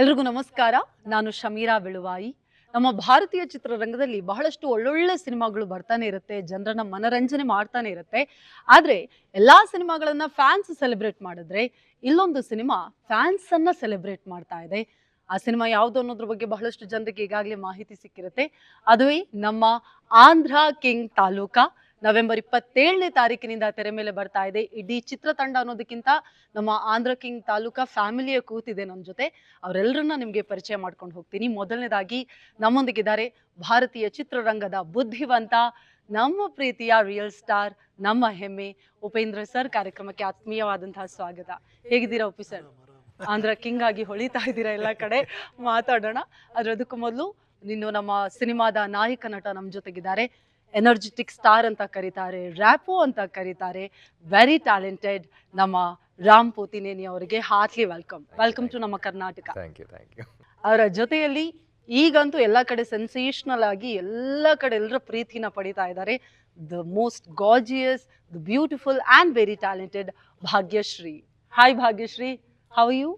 ಎಲ್ರಿಗೂ ನಮಸ್ಕಾರ. ನಾನು ಶಮೀರಾ ಬೆಳುವಾಯಿ. ನಮ್ಮ ಭಾರತೀಯ ಚಿತ್ರರಂಗದಲ್ಲಿ ಬಹಳಷ್ಟು ಒಳ್ಳೊಳ್ಳೆ ಸಿನಿಮಾಗಳು ಬರ್ತಾನೆ ಇರುತ್ತೆ, ಜನರನ್ನ ಮನರಂಜನೆ ಮಾಡ್ತಾನೆ ಇರುತ್ತೆ. ಆದ್ರೆ ಎಲ್ಲಾ ಸಿನಿಮಾಗಳನ್ನ ಫ್ಯಾನ್ಸ್ ಸೆಲೆಬ್ರೇಟ್ ಮಾಡಿದ್ರೆ, ಇಲ್ಲೊಂದು ಸಿನಿಮಾ ಫ್ಯಾನ್ಸ್ ಅನ್ನ ಸೆಲೆಬ್ರೇಟ್ ಮಾಡ್ತಾ ಇದೆ. ಆ ಸಿನಿಮಾ ಯಾವುದು ಅನ್ನೋದ್ರ ಬಗ್ಗೆ ಬಹಳಷ್ಟು ಜನರಿಗೆ ಈಗಾಗಲೇ ಮಾಹಿತಿ ಸಿಕ್ಕಿರುತ್ತೆ. ಅದುವೇ ನಮ್ಮ ಆಂಧ್ರ ಕಿಂಗ್ ತಾಲೂಕಾ. ನವೆಂಬರ್ 27ನೇ ತಾರೀಕಿನಿಂದ ತೆರೆ ಮೇಲೆ ಬರ್ತಾ ಇದೆ. ಇಡೀ ಚಿತ್ರತಂಡ ಅನ್ನೋದಕ್ಕಿಂತ ನಮ್ಮ ಆಂಧ್ರ ಕಿಂಗ್ ತಾಲೂಕಾ ಫ್ಯಾಮಿಲಿಯ ಕೂತಿದೆ ನನ್ನ ಜೊತೆ. ಅವರೆಲ್ಲರನ್ನ ನಿಮಗೆ ಪರಿಚಯ ಮಾಡ್ಕೊಂಡು ಹೋಗ್ತೀನಿ. ಮೊದಲನೇದಾಗಿ ನಮ್ಮೊಂದಿಗಿದ್ದಾರೆ ಭಾರತೀಯ ಚಿತ್ರರಂಗದ ಬುದ್ಧಿವಂತ, ನಮ್ಮ ಪ್ರೀತಿಯ ರಿಯಲ್ ಸ್ಟಾರ್, ನಮ್ಮ ಹೆಮ್ಮೆ ಉಪೇಂದ್ರ ಸರ್. ಕಾರ್ಯಕ್ರಮಕ್ಕೆ ಆತ್ಮೀಯವಾದಂತಹ ಸ್ವಾಗತ. ಹೇಗಿದ್ದೀರಾ ಉಪಿ ಸರ್? ಆಂಧ್ರ ಕಿಂಗ್ ಆಗಿ ಹೊಳಿತಾ ಇದ್ದೀರಾ ಎಲ್ಲ ಕಡೆ. ಮಾತಾಡೋಣ. ಅದಕ್ಕೂ ಮೊದಲು ನೀನು ನಮ್ಮ ಸಿನಿಮಾದ ನಾಯಕ ನಟ ನಮ್ಮ ಜೊತೆಗಿದ್ದಾರೆ. ಎನರ್ಜೆಟಿಕ್ ಸ್ಟಾರ್ ಅಂತ ಕರೀತಾರೆ, ರ್ಯಾಪೋ ಅಂತ ಕರೀತಾರೆ, ವೆರಿ ಟ್ಯಾಲೆಂಟೆಡ್ ನಮ್ಮ ರಾಮ್ ಪೋತಿನೇನಿ ಅವರಿಗೆ ಹಾರ್ಟ್ಲಿ ವೆಲ್ಕಮ್ ಟು ನಮ್ಮ ಕರ್ನಾಟಕ. ಅವರ ಜೊತೆಯಲ್ಲಿ ಈಗಂತೂ ಎಲ್ಲ ಕಡೆ ಸೆನ್ಸೇಷನಲ್ ಆಗಿ ಎಲ್ಲ ಕಡೆ ಎಲ್ಲರ ಪ್ರೀತಿನ ಪಡಿತಾ ಇದ್ದಾರೆ. The most gorgeous, the beautiful and very talented Bhagyashree. Hi Bhagyashree, how you?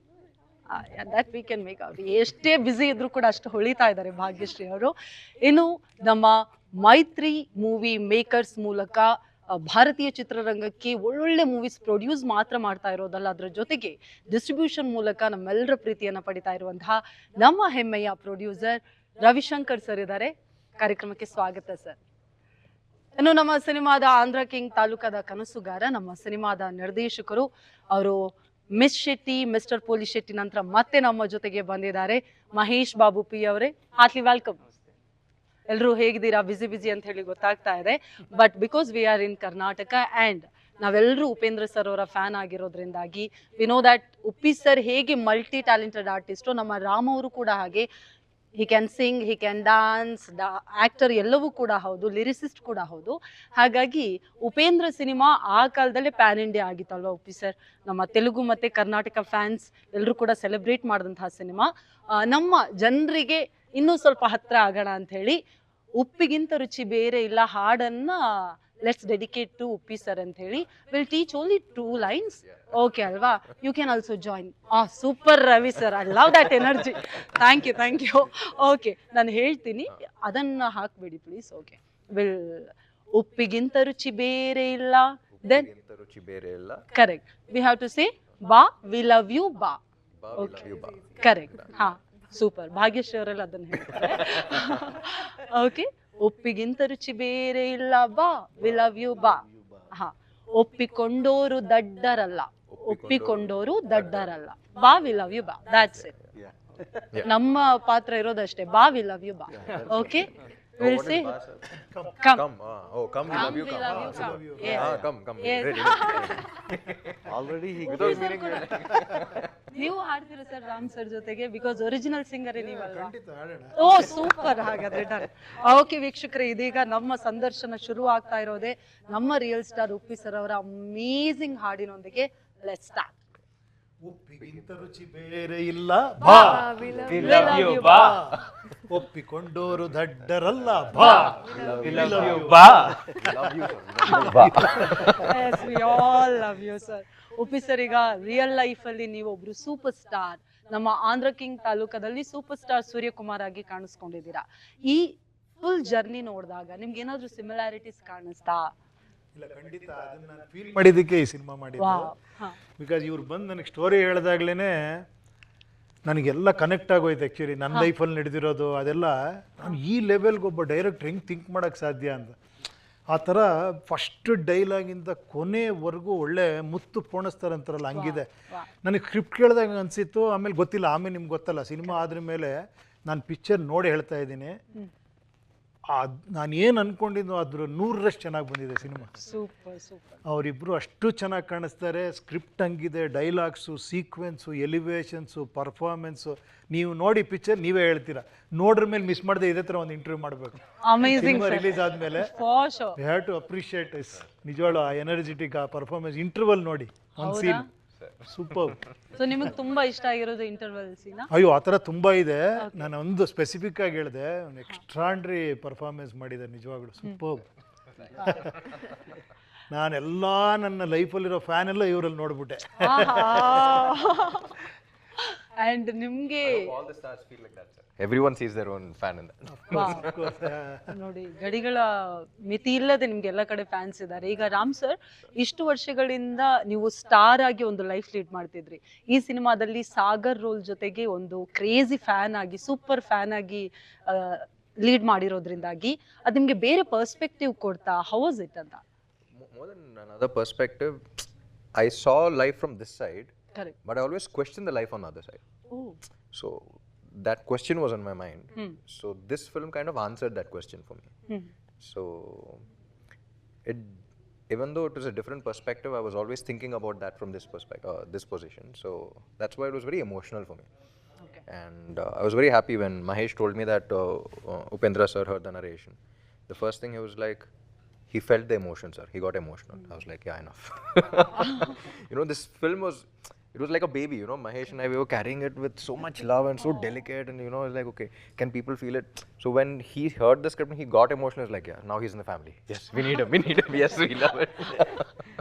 That we can make out. ಎಷ್ಟೇ ಬ್ಯುಸಿ ಇದ್ರು ಕೂಡ ಅಷ್ಟು ಹೊಳಿತಾ ಇದ್ದಾರೆ ಭಾಗ್ಯಶ್ರೀ ಅವರು. ಇನ್ನು ನಮ್ಮ ಮೈತ್ರಿ ಮೂವಿ ಮೇಕರ್ಸ್ ಮೂಲಕ ಭಾರತೀಯ ಚಿತ್ರರಂಗಕ್ಕೆ ಒಳ್ಳೊಳ್ಳೆ ಮೂವೀಸ್ ಪ್ರೊಡ್ಯೂಸ್ ಮಾತ್ರ ಮಾಡ್ತಾ ಇರೋದಲ್ಲ, ಅದರ ಜೊತೆಗೆ ಡಿಸ್ಟ್ರಿಬ್ಯೂಷನ್ ಮೂಲಕ ನಮ್ಮೆಲ್ಲರ ಪ್ರೀತಿಯನ್ನು ಪಡಿತಾ ಇರುವಂತಹ ನಮ್ಮ ಹೆಮ್ಮೆಯ ಪ್ರೊಡ್ಯೂಸರ್ ರವಿಶಂಕರ್ ಸರ್ ಇದ್ದಾರೆ. ಕಾರ್ಯಕ್ರಮಕ್ಕೆ ಸ್ವಾಗತ ಸರ್. ಇನ್ನು ನಮ್ಮ ಸಿನಿಮಾದ ಆಂಧ್ರ ಕಿಂಗ್ ತಾಲೂಕಾದ ಕನಸುಗಾರ, ನಮ್ಮ ಸಿನಿಮಾದ ನಿರ್ದೇಶಕರು, ಅವರು ಮಿಸ್ ಶೆಟ್ಟಿ, ಮಿಸ್ಟರ್ ಪೋಲಿ ಶೆಟ್ಟಿ ನಂತರ ಮತ್ತೆ ನಮ್ಮ ಜೊತೆಗೆ ಬಂದಿದ್ದಾರೆ ಮಹೇಶ್ ಬಾಬು ಪಿ ಅವರೇ. Heartly welcome. ಎಲ್ಲರೂ ಹೇಗಿದ್ದೀರಾ? ಬಿಸಿ ಅಂತ ಹೇಳಿ ಗೊತ್ತಾಗ್ತಾ ಇದೆ. But because we are in Karnataka and ನಾವೆಲ್ಲರೂ ಉಪೇಂದ್ರ ಸರ್ ಅವರ ಫ್ಯಾನ್ ಆಗಿರೋದ್ರಿಂದಾಗಿ we know that Uppi sir ಹೇಗೆ ಮಲ್ಟಿ ಟ್ಯಾಲೆಂಟೆಡ್ ಆರ್ಟಿಸ್ಟು, ನಮ್ಮ ರಾಮ್ ಅವರು ಕೂಡ ಹಾಗೆ. He can sing, he can dance, actor ಎಲ್ಲವೂ ಕೂಡ ಹೌದು, ಲಿರಿಸಿಸ್ಟ್ ಕೂಡ ಹೌದು. ಹಾಗಾಗಿ ಉಪೇಂದ್ರ ಸಿನಿಮಾ ಆ ಕಾಲದಲ್ಲೇ ಪ್ಯಾನ್ ಇಂಡಿಯಾ ಆಗಿತ್ತಲ್ವ ಉಪ್ಪಿ ಸರ್. ನಮ್ಮ ತೆಲುಗು ಮತ್ತು ಕರ್ನಾಟಕ ಫ್ಯಾನ್ಸ್ ಎಲ್ಲರೂ ಕೂಡ ಸೆಲೆಬ್ರೇಟ್ ಮಾಡಿದಂತಹ ಸಿನಿಮಾ. ನಮ್ಮ ಜನರಿಗೆ ಇನ್ನೂ ಸ್ವಲ್ಪ ಹತ್ರ ಆಗೋಣ ಅಂತ ಹೇಳಿ ಉಪ್ಪಿಗಿಂತ ರುಚಿ ಬೇರೆ ಇಲ್ಲ ಹಾಡನ್ನ let's dedicate to Uppi sir ಅಂತ ಹೇಳಿ. Will teach only 2 lines. Okay ಅಲ್ವಾ? You can also join. Super Ravi sir, I love that energy. Thank you. Okay, ನಾನು ಹೇಳ್ತೀನಿ, ಅದನ್ನ ಹಾಕ್ಬೇಡಿ ಪ್ಲೀಸ್. ಓಕೆ, ವಿಲ್ ಉಪ್ಪಿಗಿಂತ ರುಚಿ ಬೇರೆ ಇಲ್ಲ, ದೆನ್ ರುಚಿ ಬೇರೆ ಇಲ್ಲ. Correct. We have to say ಬಾ, ವಿ ಲವ್ ಯು ಬಾ. Okay, correct. ಹಾ, ಸೂಪರ್. ಭಾಗ್ಯಶ್ರೀ ಅವರೆಲ್ಲ ಅದನ್ನ ಹೇಳ್ತಾರೆ. ಓಕೆ, ಒಪ್ಪಿಗಿಂತ ರುಚಿ ಬೇರೆ ಇಲ್ಲ ಬಾ, ವಿ ಲವ್ ಯು ಬಾ. ಹಾ, ಒಪ್ಪಿಕೊಂಡೋರು ದಡ್ಡರಲ್ಲ, ಒಪ್ಪಿಕೊಂಡೋರು ದಡ್ಡರಲ್ಲ, ಬಾ ವಿ ಲವ್ ಯು ಬಾ. That's it. ನಮ್ಮ ಪಾತ್ರ ಇರೋದಷ್ಟೇ, ಬಾ ವಿ ಲವ್ ಯು ಬಾ. Okay, we'll say come. Come, we love you, come. Yes. Come. Yes. Ready. Already he without meaning. ನೀವು ಹಾಡ್ತೀರಾ ಸರ್ ರಾಮ್ ಸರ್ ಜೊತೆಗೆ? ಬಿಕಾಸ್ ಒರಿಜಿನಲ್ ಸಿಂಗರ್ ನೀವಲ್ವಾ? Oh super. ಹಾಗಾದ್ರೆ ಡನ್. ಓಕೆ ವೀಕ್ಷಕರೇ, ಇದೀಗ ನಮ್ಮ ಸಂದರ್ಶನ ಶುರು ಆಗ್ತಾ ಇರೋದೇ ನಮ್ಮ ರಿಯಲ್ ಸ್ಟಾರ್ ಉಪ್ಪಿ ಸರ್ ಅವರ ಅಮೇಜಿಂಗ್ ಹಾಡಿನೊಂದಿಗೆ. Let's start. ಉಪ್ಪಿಗಿಂತ ರುಚಿ ಬೇರೆ ಇಲ್ಲ ಬಾ, ವಿ ಲವ್ ಯು ಬಾ. ಒಪ್ಪಿಕೊಂಡೋರು ದಡ್ಡರಲ್ಲ ಬಾ, Love you, bá. Yes, we all love you sir. Uppi sir, ಈಗ ರಿಯಲ್ ಲೈಫ್ ಅಲ್ಲಿ ನೀವು ಒಬ್ರು ಸೂಪರ್ ಸ್ಟಾರ್, ನಮ್ಮ ಆಂಧ್ರ ಕಿಂಗ್ ತಾಲೂಕದಲ್ಲಿ ಸೂಪರ್ ಸ್ಟಾರ್ ಸೂರ್ಯಕುಮಾರ್ ಆಗಿ ಕಾಣಿಸ್ಕೊಂಡಿದ್ದೀರಾ. ಈ ಫುಲ್ ಜರ್ನಿ ನೋಡಿದಾಗ ನಿಮ್ಗೆ ಏನಾದ್ರು ಸಿಮಿಲಾರಿಟೀಸ್ ಕಾಣಿಸ್ತಾ? ಇಲ್ಲ, ಖಂಡಿತ. ಅದನ್ನ ನಾನು ಫೀಲ್ ಮಾಡಿದ್ದಕ್ಕೆ ಈ ಸಿನಿಮಾ ಮಾಡಿದ್ದು. ಬಿಕಾಸ್ ಇವ್ರು ಬಂದು ನನಗೆ ಸ್ಟೋರಿ ಹೇಳಿದಾಗ್ಲೇ ನನಗೆಲ್ಲ ಕನೆಕ್ಟ್ ಆಗೋಯ್ತು. ಆ್ಯಕ್ಚುಲಿ ನನ್ನ ಲೈಫಲ್ಲಿ ನಡೆದಿರೋದು ಅದೆಲ್ಲ, ನಾನು ಈ ಲೆವೆಲ್ಗೆ ಒಬ್ಬ ಡೈರೆಕ್ಟ್ರ್ ಹೆಂಗೆ ಥಿಂಕ್ ಮಾಡೋಕ್ಕೆ ಸಾಧ್ಯ ಅಂತ. ಆ ಥರ ಫಸ್ಟ್ ಡೈಲಾಗಿಂದ ಕೊನೆವರೆಗೂ ಒಳ್ಳೆ ಮುತ್ತು ಪೋಣಿಸ್ತಾರಂತಾರಲ್ಲ, ಹಂಗಿದೆ. ನನಗೆ ಸ್ಕ್ರಿಪ್ಟ್ ಕೇಳಿದಾಗ ಅನಿಸಿತ್ತು. ಆಮೇಲೆ ಗೊತ್ತಿಲ್ಲ, ಆಮೇಲೆ ನಿಮ್ಗೆ ಗೊತ್ತಲ್ಲ, ಸಿನಿಮಾ ಆದ್ರ ಮೇಲೆ ನಾನು ಪಿಕ್ಚರ್ ನೋಡಿ ಹೇಳ್ತಾ ಇದ್ದೀನಿ. ನಾನು ಏನು ಅನ್ಕೊಂಡಿದ್ದು ಅದ್ರ 100ರಷ್ಟು ಚೆನ್ನಾಗಿ ಬಂದಿದೆ ಸಿನಿಮಾ. ಸೂಪರ್. ಅವರಿಬ್ಬರು ಅಷ್ಟು ಚೆನ್ನಾಗಿ ಕಾಣಿಸ್ತಾರೆ. ಸ್ಕ್ರಿಪ್ಟ್ ಹಂಗಿದೆ, ಡೈಲಾಗ್ಸು, ಸೀಕ್ವೆನ್ಸು, ಎಲಿವೇಶನ್ಸು, ಪರ್ಫಾರ್ಮೆನ್ಸು. ನೀವು ನೋಡಿ ಪಿಕ್ಚರ್ ನೀವೇ ಹೇಳ್ತೀರಾ. ನೋಡ್ರ ಮೇಲೆ ಮಿಸ್ ಮಾಡದೆ ಇದೇ ಥರ ಒಂದು ಇಂಟರ್ವ್ಯೂ ಮಾಡಬೇಕು. ಅಮೇಜಿಂಗ್. ರಿಲೀಸ್ ಆದಮೇಲೆ we have to appreciate us. ನಿಜವಾಳು ಆ ಎನರ್ಜೆಟಿಕ್, ಆ ಪರ್ಫಾರ್ಮೆನ್ಸ್. ಇಂಟರ್ವಲ್ ನೋಡಿ ಒಂದು ಸೀನ್ ಸೂಪರ್. ಸೊ ನಿಮಗೆ ತುಂಬಾ ಇಷ್ಟ ಆಗಿರೋದು ಇಂಟರ್ವಲ್ ಸೀನ್? ಅಯ್ಯೋ, ಆ ಥರ ತುಂಬ ಇದೆ. ನಾನು ಒಂದು ಸ್ಪೆಸಿಫಿಕ್ ಆಗಿ ಹೇಳಿದೆ, ಒಂದು ಎಕ್ಸ್ಟ್ರಾಂಡ್ರಿ ಪರ್ಫಾರ್ಮೆನ್ಸ್ ಮಾಡಿದ್ದಾರೆ ನಿಜವಾಗ್ಲೂ, ಸೂಪರ್. ನಾನೆಲ್ಲ ನನ್ನ ಲೈಫಲ್ಲಿರೋ ಫ್ಯಾನ್ ಎಲ್ಲ ಇವರಲ್ಲಿ ನೋಡ್ಬಿಟ್ಟೆ. ಅಂಡ್ ನಿಮ್ಗೆ All the stars feel like that, sir. Everyone sees their own fan in that. ನೋಡಿ ಗಡಿಗಳ ಮಿತಿ ಇಲ್ಲದೆ ನಿಮ್ಗೆ ಎಲ್ಲ ಕಡೆ ಫ್ಯಾನ್ಸ್ ಇದ್ದಾರೆ. ಈಗ ರಾಮ್ ಸರ್, ಇಷ್ಟು ವರ್ಷಗಳಿಂದ ನೀವು ಸ್ಟಾರ್ ಆಗಿ ಒಂದು ಲೈಫ್ ಲೀಡ್ ಮಾಡ್ತಿದ್ರಿ. ಈ ಸಿನಿಮಾದಲ್ಲಿ ಸಾಗರ್ ರೋಲ್ ಜೊತೆಗೆ ಒಂದು ಕ್ರೇಜಿ ಫ್ಯಾನ್ ಆಗಿ, ಸೂಪರ್ ಫ್ಯಾನ್ ಆಗಿ ಲೀಡ್ ಮಾಡಿರೋದ್ರಿಂದಾಗಿ ಅದು ನಿಮ್ಗೆ ಬೇರೆ ಪರ್ಸ್ಪೆಕ್ಟಿವ್ ಕೊಡ್ತಾ? ಹೌ ವಾಸ್ ಇಟ್ ಅಂತ? More than another perspective, I saw life from this side, correct. but I always questioned the life on the other side. ಓ, So that question was on my mind. So this film kind of answered that question for me. So it, even though it was a different perspective, I was always thinking about that from this perspective, this position. So that's why it was very emotional for me. Okay. And I was very happy when Mahesh told me that Upendra sir heard the narration. The first thing he was like, he felt the emotion, sir. He got emotional. I was like, yeah, enough. You know, this film was, it was like a baby, you know. Mahesh and I, we were carrying it with so much love and so delicate, and you know, it's like, okay, can people feel it? So when he heard the script and he got emotional, it's like, yeah, now he's in the family. Yes, we need him. We need him. Yes, we love it.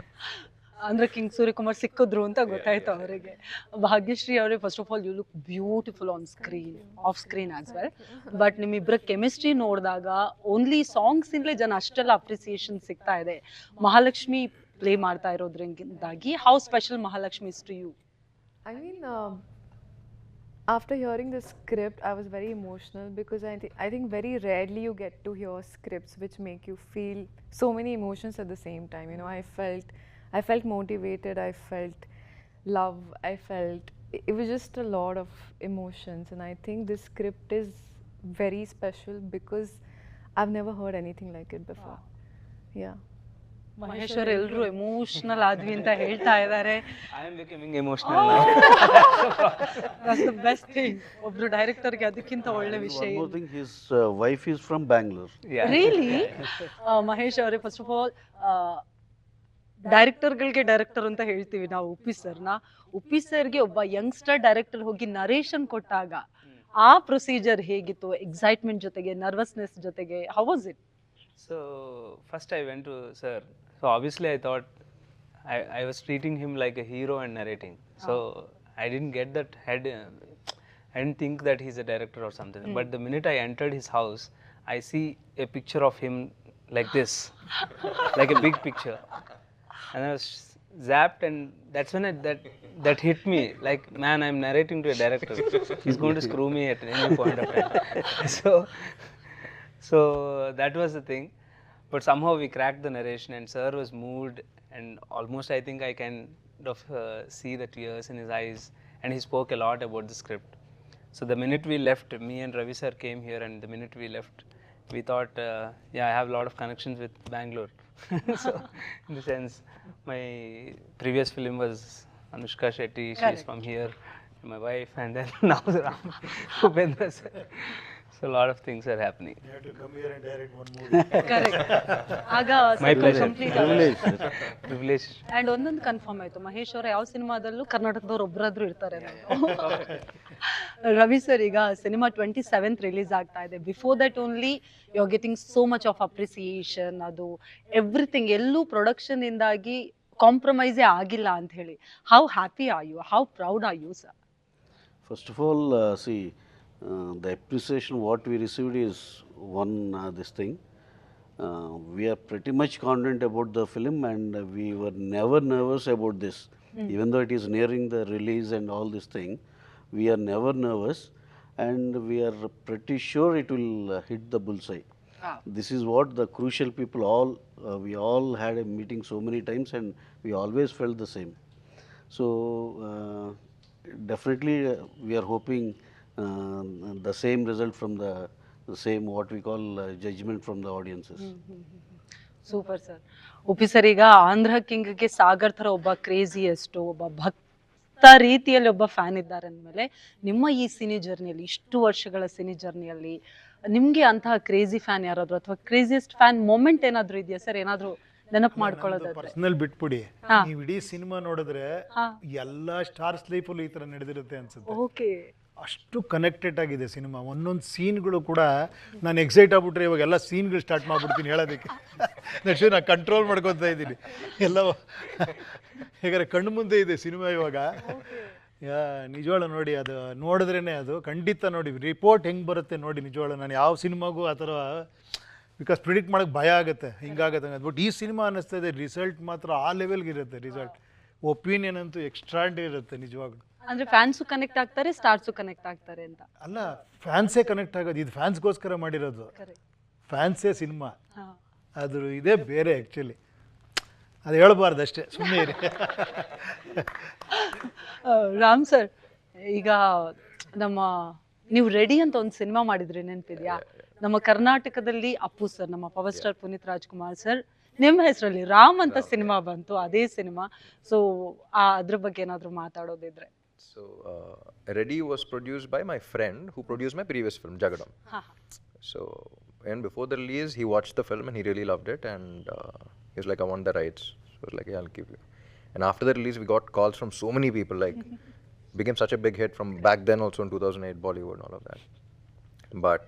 ಅಂದ್ರೆ king Suryakumar ಸಿಕ್ಕಿದ್ರು ಅಂತ ಗೊತ್ತಾಯ್ತು ಅವರಿಗೆ. ಭಾಗ್ಯಶ್ರೀ ಅವರೇ, first of all you look beautiful on screen, off screen as well. But ನಿಮ್ಮಿಬ್ಬರ chemistry ನೋಡಿದಾಗ only songs ಇಂದಲೇ ಜನ ಅಷ್ಟೆಲ್ಲ ಅಪ್ರಿಸಿಯೇಷನ್ ಸಿಗ್ತಾ ಇದೆ. ಮಹಾಲಕ್ಷ್ಮಿ ಪ್ಲೇ ಮಾಡ್ತಾ ಇರೋದ್ರಿಂದಾಗಿ how special Mahalakshmi is to you? I mean, after hearing the script, I was very emotional because I think very rarely you get to hear scripts which make you feel so many emotions at the same time. You know, I felt motivated. I felt love. It was just a lot of emotions, and I think this script is very special because I've never heard anything like it before. Yeah. Mahesh ಅವ್ರು ಎಲ್ಲರೂ emotional ಆದ್ವಿ ಅಂತ ಹೇಳ್ತಾ ಇದ್ದಾರೆ. I am becoming emotional now. That's the best thing. ಒಬ್ರು ಡೈರೆಕ್ಟರ್ಗೆ ಅದಕ್ಕಿಂತ ಒಳ್ಳೆ ವಿಷಯ. One more thing, his wife is from Bangalore. Yeah. Really? Mahesh ಅವರೇ, ಫಸ್ಟ್ ಆಫ್ ಆಲ್ ಡೈರೆಕ್ಟರ್ಗಳಿಗೆ ಡೈರೆಕ್ಟರ್ ಅಂತ ಹೇಳ್ತೀವಿ ನಾವು ಉಪ್ಪಿ ಸರ್ನ. ಉಪ್ಪಿ ಸರ್ಗೆ ಒಬ್ಬ ಯಂಗ್ಸ್ಟರ್ ಡೈರೆಕ್ಟರ್ ಹೋಗಿ ನರೇಷನ್ ಕೊಟ್ಟಾಗ ಆ ಪ್ರೊಸೀಜರ್ ಹೇಗಿತ್ತು? ಎಕ್ಸೈಟ್ಮೆಂಟ್ ಜೊತೆಗೆ, ನರ್ವಸ್ನೆಸ್ ಜೊತೆಗೆ, how was it? So first I went to sir. So obviously I thought I was treating him like a hero and narrating. So I didn't get that head. I didn't think that he's a director or something. But the minute I entered his house, I see a picture of him like this, like a big picture, and I was zapped, and that's when that hit me. Like, man, I'm narrating to a director. He's going to screw me at any point of time. So that was the thing, but somehow we cracked the narration, and sir was moved, and almost I think I kind of see the tears in his eyes, and he spoke a lot about the script. So the minute we left, me and Ravi sir came here, and the minute we left, we thought, yeah, I have a lot of connections with Bangalore. So in the sense, my previous film was Anushka Shetty. She's from here, my wife, and then now Ram Upendra sir. So a lot of things are happening. You have to come here and direct one movie. Correct. ಆಗ My pleasure. Complete Privilege. And ಒಂದೊಂದು confirm ಆಯ್ತು, ಮಹೇಶ್ ಅವರ ಯಾವ ಸಿನಿಮಾದಲ್ಲೂ ಕರ್ನಾಟಕದವ್ರು ಒಬ್ಬರಾದ್ರೂ ಇರ್ತಾರೆ ಅಂತ. ರವಿ ಸರ್, ಈಗ ಸಿನಿಮಾ 27th ರಿಲೀಸ್ ಆಗ್ತಾ ಇದೆ. Before that only you are getting so much of appreciation. ಅದು ಎವ್ರಿಥಿಂಗ್, ಎಲ್ಲೂ ಪ್ರೊಡಕ್ಷನ್ ಇಂದಾಗಿ ಕಾಂಪ್ರಮೈಸೇ ಆಗಿಲ್ಲ ಅಂತ ಹೇಳಿ. How happy are you? How proud are you sir? First of all, see, the appreciation what we received is one this thing. We are pretty much confident about the film, and we were never nervous about this. Even though it is nearing the release and all this thing, we are never nervous, and we are pretty sure it will hit the bullseye. This is what the crucial people all, we all had a meeting so many times, and we always felt the same. So definitely we are hoping the same result from the same what we call judgment from the audiences. Super sir. Uppi sir, ಈಗ ಆಂಧ್ರ ಕಿಂಗ್ಗೆ ಸಾಗರ್ ಥರ ಒಬ್ಬ craziest, ಒಬ್ಬ ಭಕ್ತ ರೀತಿಯಲ್ಲಿ ಒಬ್ಬ fan ಇದ್ದಾರೆ ಅಂದಮೇಲೆ, ನಿಮ್ಮ ಈ ಸಿನಿ ಜರ್ನಿಯಲ್ಲಿ, ಇಷ್ಟು ವರ್ಷಗಳ ಸಿನಿ ಜರ್ನಿಯಲ್ಲಿ ನಿಮ್ಗೆ ಅಂತಹ ಕ್ರೇಜಿ ಫ್ಯಾನ್ ಯಾರಾದ್ರು ಅಥವಾ ಕ್ರೇಜಿಯಸ್ಟ್ ಫ್ಯಾನ್ ಮೊಮೆಂಟ್ ಏನಾದ್ರು ಇದೆಯಾ ಸರ್? ಏನಾದ್ರು ನೆನಪು ಮಾಡ್ಕೊಳ್ಳೋದಾದ್ರೆ? ಪರ್ಸನಲ್ ಬಿಟ್ಬಿಡಿ, ನೀವು ಇಡೀ ಸಿನಿಮಾ ನೋಡಿದ್ರೆ ಎಲ್ಲಾ ಸ್ಟಾರ್ಸ್ ಲೈಫಲ್ಲೂ ಈ ತರ ನಡೆದಿರುತ್ತೆ ಅನ್ಸುತ್ತೆ. ಓಕೆ. ಅಷ್ಟು ಕನೆಕ್ಟೆಡ್ ಆಗಿದೆ ಸಿನಿಮಾ. ಒಂದೊಂದು ಸೀನ್ಗಳು ಕೂಡ ನಾನು ಎಕ್ಸೈಟ್ ಆಗ್ಬಿಟ್ರೆ ಇವಾಗ ಎಲ್ಲ ಸೀನ್ಗಳು ಸ್ಟಾರ್ಟ್ ಮಾಡ್ಬಿಡ್ತೀನಿ ಹೇಳೋದಕ್ಕೆ. ನೆಕ್ಸ್ಟ್ ನಾನು ಕಂಟ್ರೋಲ್ ಮಾಡ್ಕೊತಾ ಇದ್ದೀನಿ ಎಲ್ಲ. ಹೇಗಾದ್ರೆ ಕಣ್ಣು ಮುಂದೆ ಇದೆ ಸಿನಿಮಾ ಇವಾಗ. ನಿಜವಾಳು ನೋಡಿ, ಅದು ನೋಡಿದ್ರೇ ಅದು ಖಂಡಿತ ನೋಡಿ ರಿಪೋರ್ಟ್ ಹೆಂಗೆ ಬರುತ್ತೆ ನೋಡಿ. ನಿಜವಾಳು ನಾನು ಯಾವ ಸಿನಿಮಾಗೂ ಆ ಥರ ಬಿಕಾಸ್ ಪ್ರಿಡಿಕ್ಟ್ ಮಾಡೋಕ್ಕೆ ಭಯ ಆಗುತ್ತೆ, ಹಿಂಗಾಗುತ್ತೆ ಅಂತ. ಬಟ್ ಈ ಸಿನಿಮಾ ಅನ್ನಿಸ್ತದೆ ರಿಸಲ್ಟ್ ಮಾತ್ರ ಆ ಲೆವೆಲ್ಗೆ ಇರುತ್ತೆ. ರಿಸಲ್ಟ್ ಒಪಿನಿಯನ್ ಅಂತೂ ಎಕ್ಸ್ಟ್ರಾಂಡಿ ಇರುತ್ತೆ ನಿಜವಾಗ್ಲೂ. ಅಂದ್ರೆ ಫ್ಯಾನ್ಸು ಕನೆಕ್ಟ್ ಆಗ್ತಾರೆ, ಸ್ಟಾರ್ಸು ಕನೆಕ್ಟ್ ಆಗ್ತಾರೆ ಅಂತ. ಅಲ್ಲ, ಫ್ಯಾನ್ಸೇ ಕನೆಕ್ಟ್ ಆಗೋದು, ಇದು ಫ್ಯಾನ್ಸ್ಗೋಸ್ಕರ ಮಾಡಿರೋದು. ಫ್ಯಾನ್ಸೇ ಸಿನಿಮಾ, ಅದು ಇದೇ ಬೇರೆ ಆ್ಯಕ್ಚುಲಿ. ಅದು ಹೇಳ್ಬಾರ್ದು ಅಷ್ಟೇ, ಸುಮ್ಮನೆ ಇರಿ. ರಾಮ್ ಸರ್, ಈಗ ನಮ್ಮ ನೀವು ರೆಡಿ ಅಂತ ಒಂದು ಸಿನಿಮಾ ಮಾಡಿದ್ರಿ, ನೆನಪಿದ್ಯಾ? ನಮ್ಮ ಕರ್ನಾಟಕದಲ್ಲಿ ಅಪ್ಪು ಸರ್, ನಮ್ಮ power star Puneeth Rajkumar sir ನಿಮ್ಮ ಹೆಸರಲ್ಲಿ ರಾಮ್ ಅಂತ ಸಿನಿಮಾ ಬಂತು, ಅದೇ ಸಿನಿಮಾ. ಸೊ ಅದ್ರ ಬಗ್ಗೆ ಏನಾದರೂ ಮಾತಾಡೋದಿದ್ರೆ. So, Ready was produced by my friend who produced my previous film, Jagadam. So, and before the release, he watched the film and he really loved it, and he was like, I want the rights. So I was like, yeah, I'll give you. And after the release, we got calls from so many people, like, became such a big hit from back then also in 2008, Bollywood and all of that. But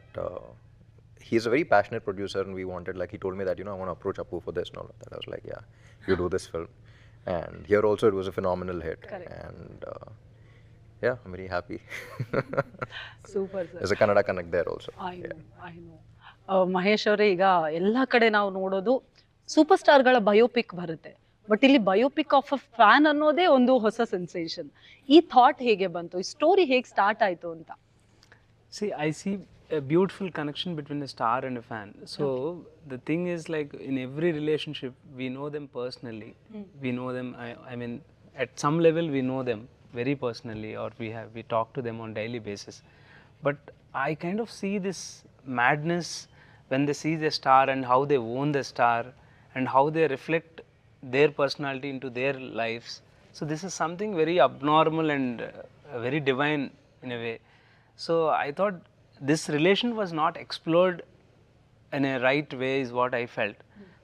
he's a very passionate producer, and we wanted, like, he told me that, I want to approach Appu for this and all of that. I was like, yeah, you do this film. And here also it was a phenomenal hit. Correct. And yeah, I'm very happy. Super sir. There's a Kannada connect there also. I know Mahesh ಅವರೇ, ಈಗ ಎಲ್ಲ ಕಡೆ ನಾವು ನೋಡೋದು super ಸ್ಟಾರ್ಗಳ biopic ಬರುತ್ತೆ, but ಇಲ್ಲಿ biopic of a fan ಅನ್ನೋದೇ ಒಂದು ಹೊಸ ಸೆನ್ಸೇಷನ್. ಈ ಥಾಟ್ ಹೇಗೆ ಬಂತು, ಈ ಸ್ಟೋರಿ ಹೇಗೆ ಸ್ಟಾರ್ಟ್ ಆಯಿತು ಅಂತ? See, I see a beautiful connection between a star and a fan. So the thing is, like, in every relationship, we know them personally. We know them. I mean, at some level, we know them very personally, or we talk to them on daily basis. But I kind of see this madness when they see the star and how they own the star and how they reflect their personality into their lives. So this is something very abnormal and very divine in a way. So I thought this relation was not explored in a right way, is what I felt.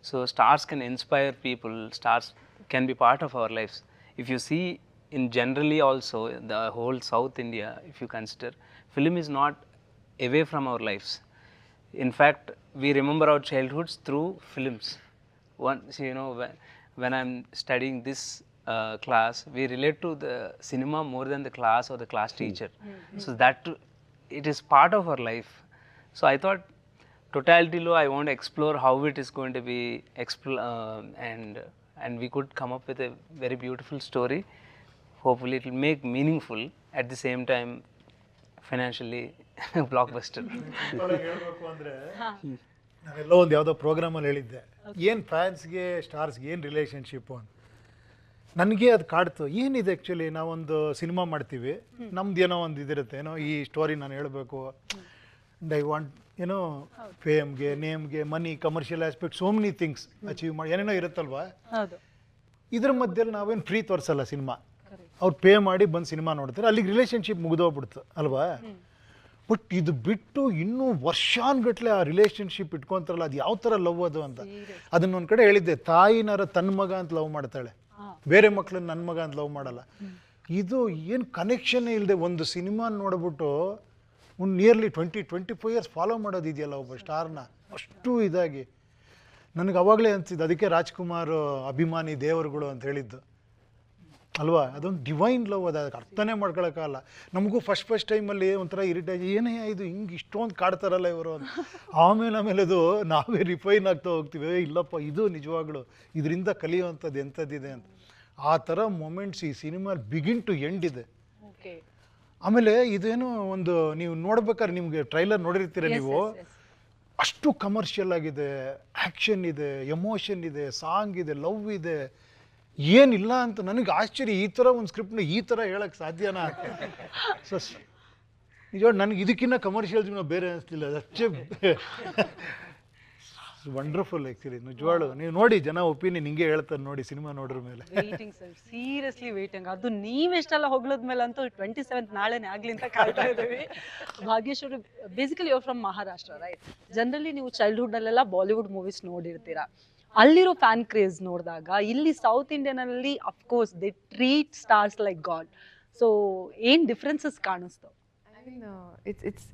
So stars can inspire people, stars can be part of our lives. If you see in generally also the whole South India, if you consider, film is not away from our lives. In fact, we remember our childhoods through films. Once, when I'm studying this class, we relate to the cinema more than the class or the class teacher. So that it is part of our life. So I thought, totality lo, I want to explore how it is going to be and we could come up with a very beautiful story. Hopefully it will make meaningful, at the same time financially blockbuster. ಹೇಳ್ಬೇಕು ಅಂದರೆ, ನಾನೆಲ್ಲೋ ಒಂದು ಯಾವುದೋ ಪ್ರೋಗ್ರಾಮಲ್ಲಿ ಹೇಳಿದ್ದೆ, ಏನು ಫ್ಯಾನ್ಸ್ಗೆ ಸ್ಟಾರ್ಸ್ಗೆ ಏನು relationship ಅಂತ. ನನಗೆ ಅದು ಕಾಡ್ತು, ಏನಿದೆ ಆ್ಯಕ್ಚುಲಿ. ನಾವೊಂದು ಸಿನಿಮಾ ಮಾಡ್ತೀವಿ, ನಮ್ದು ಏನೋ ಒಂದು ಇದಿರುತ್ತೆ, ಈ ಸ್ಟೋರಿ ನಾನು ಹೇಳಬೇಕು, ಅಂಡ್ ಐ ವಾಂಟ್ ಫೇಮ್ಗೆ, ನೇಮ್ಗೆ, money, commercial aspect, so many things achieve ಮಾಡಿ ಏನೇನೋ ಇರುತ್ತಲ್ವಾ. ಇದ್ರ ಮಧ್ಯದಲ್ಲಿ ನಾವೇನು ಫ್ರೀ ತೋರಿಸಲ್ಲ ಸಿನಿಮಾ, ಅವ್ರು ಪೇ ಮಾಡಿ ಬಂದು ಸಿನಿಮಾ ನೋಡ್ತಾರೆ, ಅಲ್ಲಿಗೆ ರಿಲೇಷನ್ಶಿಪ್ ಮುಗಿದೋಗ್ಬಿಡ್ತು ಅಲ್ವಾ. ಬಟ್ ಇದು ಬಿಟ್ಟು ಇನ್ನೂ ವರ್ಷಾನ್ಗಟ್ಲೆ ಆ ರಿಲೇಷನ್ಶಿಪ್ ಇಟ್ಕೊತಾರಲ್ಲ, ಅದು ಯಾವ ಥರ ಲವ್ ಅದು ಅಂತ. ಅದನ್ನೊಂದು ಕಡೆ ಹೇಳಿದ್ದೆ, ತಾಯಿನಾರ ತನ್ನ ಮಗ ಅಂತ ಲವ್ ಮಾಡ್ತಾಳೆ, ಬೇರೆ ಮಕ್ಳನ್ನ ನನ್ನ ಮಗ ಅಂತ ಲವ್ ಮಾಡಲ್ಲ. ಇದು ಏನು ಕನೆಕ್ಷನ್ನೇ ಇಲ್ಲದೆ ಒಂದು ಸಿನಿಮಾ ನೋಡ್ಬಿಟ್ಟು ಒಂದು ನಿಯರ್ಲಿ 25 ಇಯರ್ಸ್ ಫಾಲೋ ಮಾಡೋದಿದೆಯಲ್ಲ ಒಬ್ಬ ಸ್ಟಾರ್ನ, ಅಷ್ಟು ಇದಾಗಿ ನನಗೆ ಅವಾಗಲೇ ಅನಿಸಿದ್ದು. ಅದಕ್ಕೆ ರಾಜ್ಕುಮಾರ್ ಅಭಿಮಾನಿ ದೇವರುಗಳು ಅಂತ ಹೇಳಿದ್ದು ಅಲ್ವಾ. ಅದೊಂದು ಡಿವೈನ್ ಲವ್, ಅದು ಅದಕ್ಕೆ ಅರ್ಥನೇ ಮಾಡ್ಕೊಳಕ್ಕಾಗಲ್ಲ. ನಮಗೂ ಫಸ್ಟ್ ಟೈಮಲ್ಲಿ ಒಂಥರ ಇರಿಟೇಜ್, ಏನೇ ಇದು ಹಿಂಗೆ ಇಷ್ಟೊಂದು ಕಾಡ್ತಾರಲ್ಲ ಇವರು ಅಂತ. ಆಮೇಲೆ ಅದು ನಾವೇ ರಿಫೈನ್ ಆಗ್ತಾ ಹೋಗ್ತೀವಿ, ಇಲ್ಲಪ್ಪ ಇದು ನಿಜವಾಗ್ಲು ಇದರಿಂದ ಕಲಿಯುವಂಥದ್ದು ಎಂಥದ್ದಿದೆ ಅಂತ. ಆ ಥರ ಮೊಮೆಂಟ್ಸ್ ಈ ಸಿನಿಮಾ ಬಿಗಿನ್ ಟು ಎಂಡ್ ಇದೆ. ಆಮೇಲೆ ಇದೇನು ಒಂದು ನೀವು ನೋಡ್ಬೇಕಾದ್ರೆ, ನಿಮಗೆ ಟ್ರೈಲರ್ ನೋಡಿರ್ತೀರ ನೀವು, ಅಷ್ಟು ಕಮರ್ಷಿಯಲ್ ಆಗಿದೆ, ಆ್ಯಕ್ಷನ್ ಇದೆ, ಎಮೋಷನ್ ಇದೆ, ಸಾಂಗ್ ಇದೆ, ಲವ್ ಇದೆ, ಏನಿಲ್ಲ ಅಂತ. ನನಗೆ ಆಶ್ಚರ್ಯ, ಈ ಥರ ಒಂದು ಸ್ಕ್ರಿಪ್ಟ್ನ ಈ ಥರ ಹೇಳಕ್ಕೆ ಸಾಧ್ಯನಾ ಅಂತ. ಸೊ ನಿಜವಾಗಿ ನನಗೆ ಇದಕ್ಕಿಂತ ಕಮರ್ಷಿಯಲ್ ಬೇರೆ ಅನಿಸ್ತಿಲ್ಲ, ಅಷ್ಟೇ ವಂಡರ್ಫುಲ್ ಆ್ಯಕ್ಚುಲಿ. ನಿಜವಾಳು ನೀವು ನೋಡಿ, ಜನ ಒಪಿನಿಯನ್ ಹಿಂಗೆ ಹೇಳ್ತಾರೆ ನೋಡಿ ಸಿನಿಮಾ ನೋಡ್ರ ಮೇಲೆ. Waiting sir, seriously waiting. ಅದು ನೀವೆಷ್ಟೆಲ್ಲ ಹೊಗಳದ್ಮೇಲೆ ಅಂತೂ 27th ನಾಳೆನೇ ಆಗ್ಲಿ ಅಂತ ಕಾಯ್ತಾ ಇದ್ದೀವಿ. Bhagyeshwari, basically your from Maharashtra, right? Generally ನೀವು ಚೈಲ್ಡ್ಹುಡ್ಡಲ್ಲೆಲ್ಲ ಬಾಲಿವುಡ್ ಮೂವೀಸ್ ನೋಡಿರ್ತೀರಾ, ಅಲ್ಲಿರೋ ಫ್ಯಾನ್ ಕ್ರೇಜ್ ನೋಡಿದಾಗ ಇಲ್ಲಿ ಸೌತ್ ಇಂಡಿಯನಲ್ಲಿ of course they treat stars like god. So ಏನು ಡಿಫ್ರೆನ್ಸಸ್ ಕಾಣಿಸ್ತು? I mean,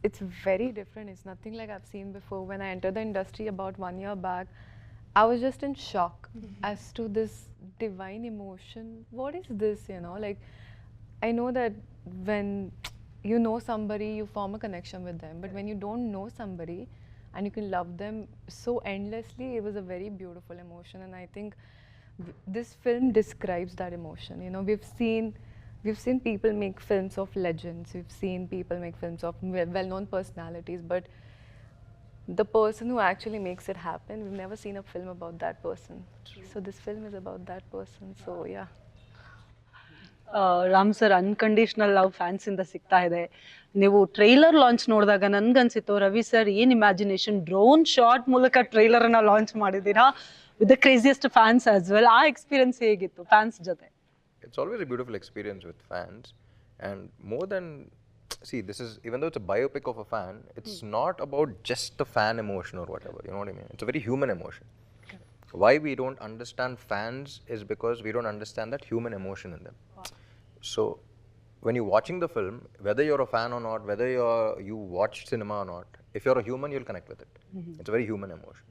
it's very different. It's nothing like I've seen before. When I entered the industry about 1 year back, I was just in shock as to this divine emotion. What is this, like, I know that when you know somebody, you form a connection with them. But when you don't know somebody and you can love them so endlessly, it was a very beautiful emotion. And I think this film describes that emotion. You know, we've seen people make films of legends. We've seen people make films of well-known personalities, but the person who actually makes it happen, we've never seen a film about that person. So this film is about that person. So yeah. Ram sir unconditional love fans ಇಂದ ಸಿಗ್ತಾ ಇದೆ. ನೀವು trailer launch ನೋಡಿದಾಗ ನನ್ಗನ್ಸಿತ್ತು Ravi sir ಏನ್ imagination, drone shot ಮೂಲಕ trailer ಅನ್ನ launch ಮಾಡಿದೀರಾ with the craziest fans as well. ಆ ಎಕ್ಸ್ಪೀರಿಯನ್ಸ್ ಹೇಗಿತ್ತು ಫ್ಯಾನ್ಸ್ ಜೊತೆ? It's always a beautiful experience with fans, and more than, see, this is, even though it's a biopic of a fan, it's not about just the fan emotion or whatever, you know what I mean? It's a very human emotion. Why we don't understand fans is because we don't understand that human emotion in them. So when you're watching the film, whether you're a fan or not, whether you watch cinema or not, if you're a human, you'll connect with it. It's a very human emotion.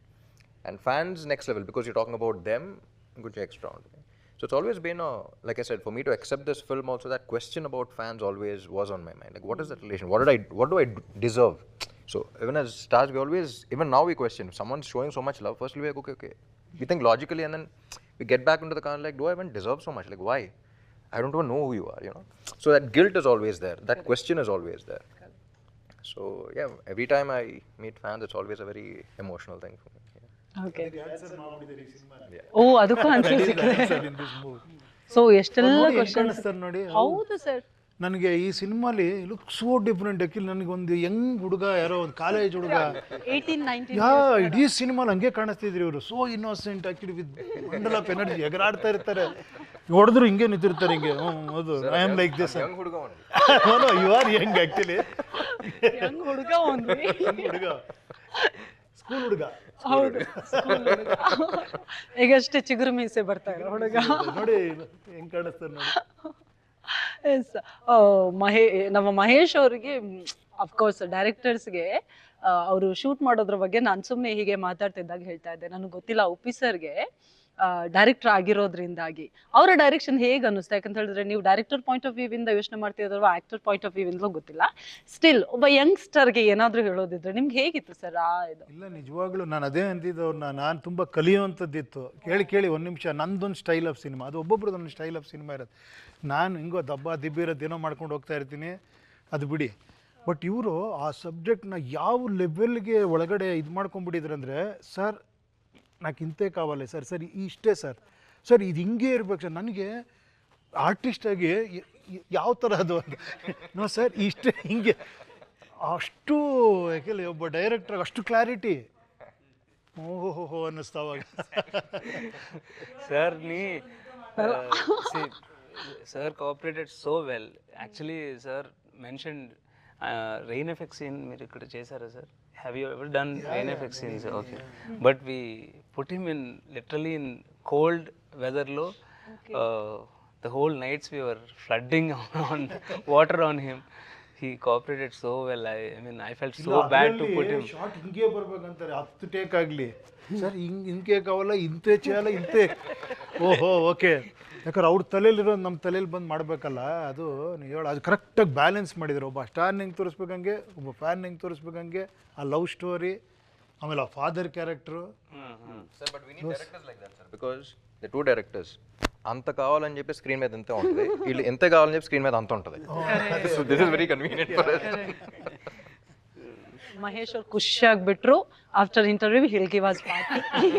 And fans next level, because you're talking about them, good extra on. So it's always been like I said, for me to accept this film also, that question about fans always was on my mind. Like, what is that relation? What do I deserve? So even as stars, we always, even now we question, if someone's showing so much love, first we're like, okay. We think logically, and then we get back into the car like, do I even deserve so much? Like, why? I don't even know who you are, you know? So that guilt is always there. That question is always there. So yeah, every time I meet fans, it's always a very emotional thing for me. Okay. Answer ಮಾಡ್ಬಿಟ್ಟಿದ್ದಾರೆ ಈ cinema. ಓ, ಅದಕ್ಕೂ answer ಸಿಕ್ಕಿದೆ. So ಎಷ್ಟೆಲ್ಲ questions. ಕಾಣಿಸ್ತಾರೆ ನೋಡಿ. ಹೌದು sir. ನನಗೆ ಈ ಸಿನಿಮಾಲಿ look so different. ಯಾಕಿಲ್ಲ, ನನಗೊಂದು ಯಂಗ್ ಹುಡುಗ, ಯಾರೋ ಒಂದು ಕಾಲೇಜ್ ಹುಡುಗ, 18-19 ಇಡೀ ಸಿನಿಮಾಲಿ ಹಂಗೆ ಕಾಣಿಸ್ತಿದ್ರು ಇವರು. So innocent, actually with bundle of energy, ಎಗರಾಡ್ತಾ ಇರ್ತಾರೆ. ಹೊಡೆದ್ರು ಹಿಂಗೆ ನಿಂತಿರ್ತಾರೆ ಹಿಂಗೆ. ಹೌದು, I am like this. You are young actually. Young ಹುಡುಗ ಒಂದು ಹುಡುಗ, ಸ್ಕೂಲ್ ಹುಡುಗ. ಹೌದು, ಈಗಷ್ಟೇ ಚಿಗುರು ಮೀಸೆ ಬರ್ತಾ ಇರೋ ಹುಡುಗ ನೋಡಿ ಹೆಂಗ್ ಕಾಣಿಸ್ತಾರೆ ನೋಡಿ. ಎಸ್, ನಮ್ಮ ಮಹೇಶ್ ಅವರಿಗೆ ಅಫ್ಕೋರ್ಸ್ ಡೈರೆಕ್ಟರ್ಸ್ಗೆ ಅವರು ಶೂಟ್ ಮಾಡೋದ್ರ ಬಗ್ಗೆ ನಾನು ಸುಮ್ಮನೆ ಹೀಗೆ ಮಾತಾಡ್ತಿದ್ದಾಗ ಹೇಳ್ತಾ ಇದ್ದೆ, ನನಗೆ ಗೊತ್ತಿಲ್ಲ ಉಪ್ಪಿ ಸರ್ಗೆ ಡೈರೆಕ್ಟರ್ ಆಗಿರೋದ್ರಿಂದಾಗಿ ಅವರ ಡೈರೆಕ್ಷನ್ ಹೇಗೆ ಅನ್ನಿಸ್ತಾ. ಯಾಕಂತ ಹೇಳಿದ್ರೆ ನೀವು ಡೈರೆಕ್ಟರ್ ಪಾಯಿಂಟ್ ಆಫ್ ವ್ಯೂ ಇಂದ ಯೋಚನೆ ಮಾಡ್ತಿದ್ರು, ಆಕ್ಟರ್ ಪಾಯಿಂಟ್ ಆಫ್ ವ್ಯೂ ಇಂದಲೂ ಗೊತ್ತಿಲ್ಲ. ಸ್ಟಿಲ್ ಒಬ್ಬ ಯಂಗ್ಸ್ಟರ್ಗೆ ಏನಾದರೂ ಹೇಳೋದಿದ್ರೆ ನಿಮ್ಗೆ ಹೇಗಿತ್ತು ಸರ್ ಇದು? ಇಲ್ಲ, ನಿಜವಾಗ್ಲೂ ನಾನು ಅದೇ ಅಂತಿದ್ದವ್ರನ್ನ, ನಾನು ತುಂಬ ಕಲಿಯುವಂಥದ್ದಿತ್ತು. ಕೇಳಿ ಒಂದು ನಿಮಿಷ, ನಂದೊಂದು ಸ್ಟೈಲ್ ಆಫ್ ಸಿನಿಮಾ, ಅದು ಒಬ್ಬೊಬ್ರದೊಂದು ಸ್ಟೈಲ್ ಆಫ್ ಸಿನಿಮಾ ಇರುತ್ತೆ. ನಾನು ಹಿಂಗೋ ದಿಬ್ಬಿರೋದು ಏನೋ ಮಾಡ್ಕೊಂಡು ಹೋಗ್ತಾ ಇರ್ತೀನಿ, ಅದು ಬಿಡಿ. ಬಟ್ ಇವರು ಆ ಸಬ್ಜೆಕ್ಟ್ನ ಯಾವ ಲೆವೆಲ್ಗೆ ಒಳಗಡೆ ಇದು ಮಾಡ್ಕೊಂಡ್ಬಿಟ್ಟಿದ್ರು ಅಂದರೆ, ಸರ್ ನಾಲ್ಕು ಇಂತೆ ಕಾವಲ್ಲ ಸರ್, ಸರ್ ಇಷ್ಟೇ ಸರ್, ಸರ್ ಇದು ಹಿಂಗೆ ಇರ್ಬೇಕು ಸರ್, ನನಗೆ ಆರ್ಟಿಸ್ಟಾಗಿ ಯಾವ ಥರ ಅದು ನೋ ಸರ್ ಇಷ್ಟೇ ಹಿಂಗೆ, ಅಷ್ಟು ಯಾಕೆಲ್ಲ ಒಬ್ಬ ಡೈರೆಕ್ಟ್ರಾಗ ಅಷ್ಟು ಕ್ಲಾರಿಟಿ. ಓಹೋ ಅನ್ನಿಸ್ತಾವಾಗ. Sir, see, sir cooperated so well. Actually, sir mentioned rain effect scene మీరు ఇక్కడ చేశారా sir? Have you ever done rain effect scenes? Okay. But we put him in literally in cold weather low. The whole nights we were flooding on water on him. He cooperated so well. I mean, I felt so bad to put him. Short ಹಿಂಗೆ ಬರ್ಬೇಕಂತಾರೆ, 10 take ಆಗಲಿ sir, ಹಿಂಗೆ ಕಾವಲ್ಲ, ಇಂತೆ చేయాలి ಇಂತೆ. ಓಹೋ okay. ಯಾಕಂದ್ರೆ ಅವ್ರ ತಲೆಯಲ್ಲಿರೋದು ನಮ್ಮ ತಲೆಯಲ್ಲಿ ಬಂದು ಮಾಡಬೇಕಲ್ಲ, ಅದು ನೀವು ಹೇಳೋ ಅದು ಕರೆಕ್ಟಾಗಿ ಬ್ಯಾಲೆನ್ಸ್ ಮಾಡಿದ್ರು. ಒಬ್ಬ ಸ್ಟಾರ್ನ ಹೆಂಗೆ ತೋರಿಸ್ಬೇಕಂಗೆ, ಒಬ್ಬ ಫ್ಯಾನ್ ಹೆಂಗೆ ತೋರಿಸ್ಬೇಕಂಗೆ, ಆ ಲವ್ ಸ್ಟೋರಿ, ಆಮೇಲೆ ಆ father character. Sir, but we need directors like that, sir, because the two directors అంత కావాలని చెప్పి స్క్రీన్ మీద ఇంతే ఉంటుంది, వీళ్ళు ఎంత కావాలని చెప్పి స్క్రీన్ మీద అంత ఉంటుంది. So this is very convenient for us. Mahesh ಅವ್ರು ಖುಷಿಯಾಗ್ಬಿಟ್ರು. After interview he'll give us party.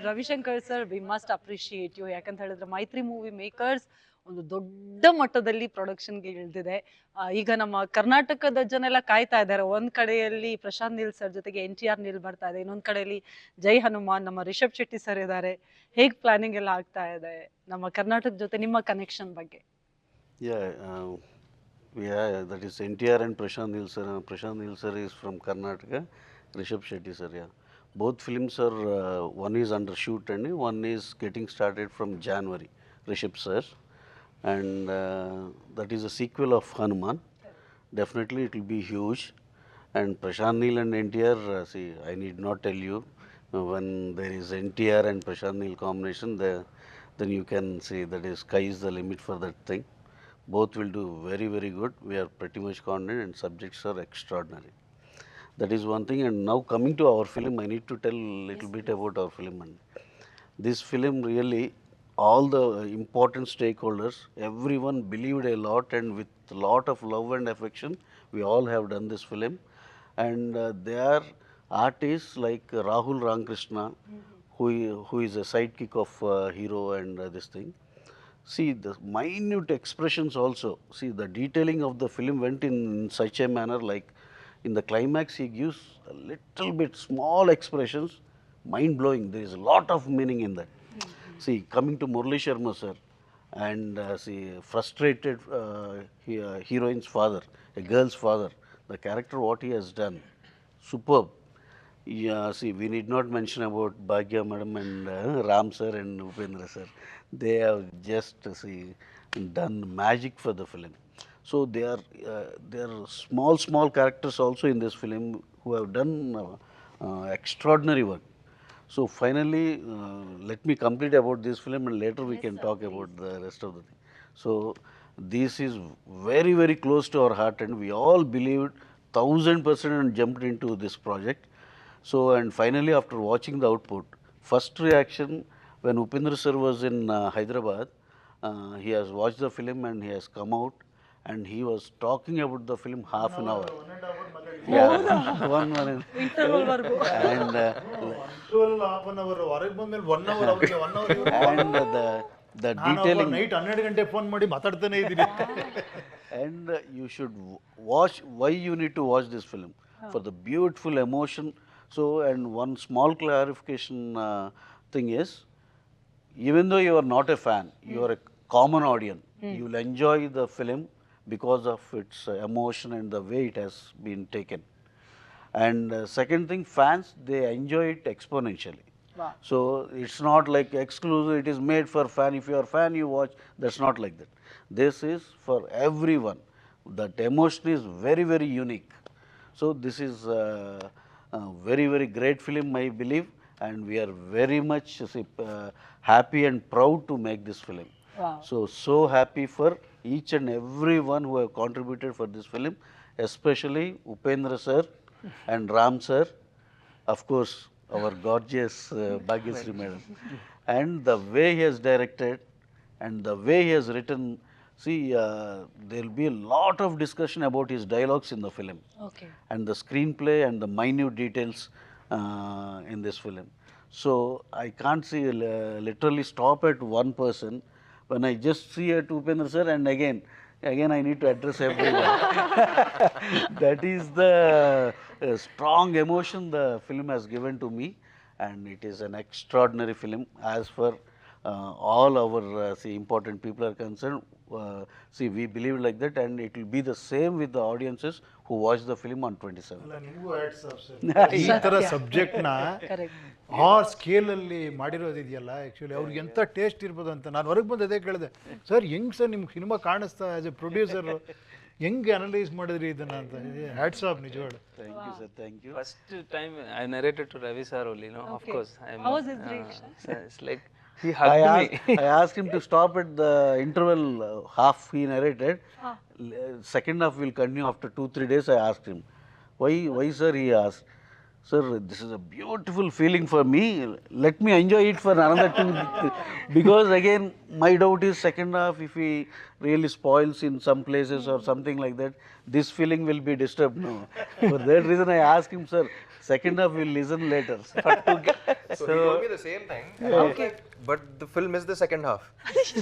Ravishankar sir, we must appreciate you. ಯಾಕಂತ ಹೇಳಿದ್ರೆ ಮೈತ್ರಿ ಮೂವಿ ಮೇಕರ್ಸ್ ಒಂದು ದೊಡ್ಡ ಮಟ್ಟದಲ್ಲಿ ಪ್ರೊಡಕ್ಷನ್ಗೆ ಇಳಿದಿದೆ. ಈಗ ನಮ್ಮ ಕರ್ನಾಟಕದ ಜನ ಎಲ್ಲ ಕಾಯ್ತಾ ಇದ್ದಾರೆ. ಒಂದ್ ಕಡೆಯಲ್ಲಿ ಪ್ರಶಾಂತ್ ನೀಲ್ ಸರ್ ಜೊತೆಗೆ NTR ನೀಲ್ ಬರ್ತಾ ಇದೆ, ಇನ್ನೊಂದ್ ಕಡೆಯಲ್ಲಿ ಜೈ ಹನುಮಾನ್, ನಮ್ಮ ರಿಷಬ್ ಶೆಟ್ಟಿ ಸರ್ ಇದ್ದಾರೆ. ಹೇಗ್ ಪ್ಲಾನಿಂಗ್ ಎಲ್ಲ ಆಗ್ತಾ ಇದೆ ನಮ್ಮ ಕರ್ನಾಟಕದ ಜೊತೆ ನಿಮ್ಮ ಕನೆಕ್ಷನ್ ಬಗ್ಗೆ? Yeah, that is NTR and Prashant Neel sir. Prashant Neel sir is from Karnataka, Rishabh Shetty sir, yeah. Both films are, one is under shoot and one is getting started from January, Rishabh sir. And that is a sequel of Hanuman. Definitely it will be huge. And Prashant Neel and NTR, see, I need not tell you, when there is NTR and Prashant Neel combination, then you can see that is sky is the limit for that thing. both will do very, very good. We are pretty much confident and subjects are extraordinary. That is one thing. And now coming to our film, I need to tell a little bit about our film. And this film really, all the important stakeholders, everyone believed a lot, and with a lot of love and affection, we all have done this film. And they are artists like Rahul Ramakrishna, who is a sidekick of hero and this thing. See the minute expressions also. See the detailing of the film went in such a manner, like in the climax he gives a little bit small expressions, mind blowing. There is a lot of meaning in that. See, coming to Murali Sharma sir, and see frustrated heroine's father, a girl's father, the character what he has done, superb. Yeah, see, we need not mention about Bhagya madam and Ram sir and Upendra sir. They have just see done magic for the film. So there are small characters also in this film who have done extraordinary work. So finally, let me complete about this film, and later we can talk about the rest of the thing. So this is very, very close to our heart, and we all believed 1000% and jumped into this project. So, and finally, after watching the output, first reaction when Upendra sir was in Hyderabad, he has watched the film and he has come out and he was talking about the film half an hour. Yeah, one. And half an hour ಹೊರಗೆ ಬಂದ್ಮೇಲೆ 1 hour ಅವ್ರಿಗೆ 1 hour and the detailing. Night 12 ಗಂಟೆ phone ಮಾಡಿ ಮಾತಾಡ್ತಾನೆ ಇದ್ದೀನಿ. And you should watch. Why you need to watch this film? For the beautiful emotion. So, and one small clarification thing is, even though you are not a fan, you are a common audience. You will enjoy the film because of its emotion and the way it has been taken. And second thing, fans, they enjoy it exponentially. Wow. So it's not like exclusive, it is made for fan. If you are fan, you watch. That's not like that. This is for everyone. That emotion is very, very unique. So this is a very, very great film, I believe, and we are very much happy and proud to make this film. Wow. So happy for each and everyone who have contributed for this film, especially Upendra sir and Ram sir, of course, our gorgeous Bhagyasri madam, and the way he has directed and the way he has written. See, there will be a lot of discussion about his dialogues in the film, Okay. and the screenplay and the minute details in this film. So I can't see literally stop at one person. When I just see at Upendra sir, and again I need to address everyone. That is the strong emotion the film has given to me, and it is an extraordinary film as far all our important people are concerned. See, we believe like that, and it will be the same with the audiences who watch the film on 27th. ಅಲ್ಲ, ನಿಮಗೂ hats off sir. ಈ ಥರ ಸಬ್ಜೆಕ್ಟ್ನ Correct. ಆ ಸ್ಕೇಲಲ್ಲಿ ಮಾಡಿರೋದಿದೆಯಲ್ಲ, actually ಅವ್ರಿಗೆ ಎಂಥ taste ಇರ್ಬೋದು ಅಂತ ನಾನು ಹೊರಗೆ ಬಂದು ಅದೇ ಕೇಳಿದೆ, ಸರ್ ಹೆಂಗೆ ಸರ್ ನಿಮ್ಗೆ ಸಿನಿಮಾ ಕಾಣಿಸ್ತಾ ಆ್ಯಸ್ ಎ ಪ್ರೊಡ್ಯೂಸರು ಹೆಂಗೆ ಅನಲೈಸ್ ಮಾಡಿದ್ರಿ ಇದನ್ನು ಅಂತ. ಹ್ಯಾಟ್ಸ್ ಆಫ್ ನಿಜವಾಗ್ಲು. Thank you, sir. Thank you. First time I narrated to Ravi sir only, of Okay. course. How was his reaction? It's like he hugged me. I asked him to stop at the interval half he narrated. Second half will continue after 2-3 days. I asked him, why sir? He asked, sir, this is a beautiful feeling for me. Let me enjoy it for another 2. Because again, my doubt is second half, if he really spoils in some places or something like that, this feeling will be disturbed. No. For that reason, I asked him, sir, second half we'll listen later. So he told me the same thing. And I was like, but the film is the second half.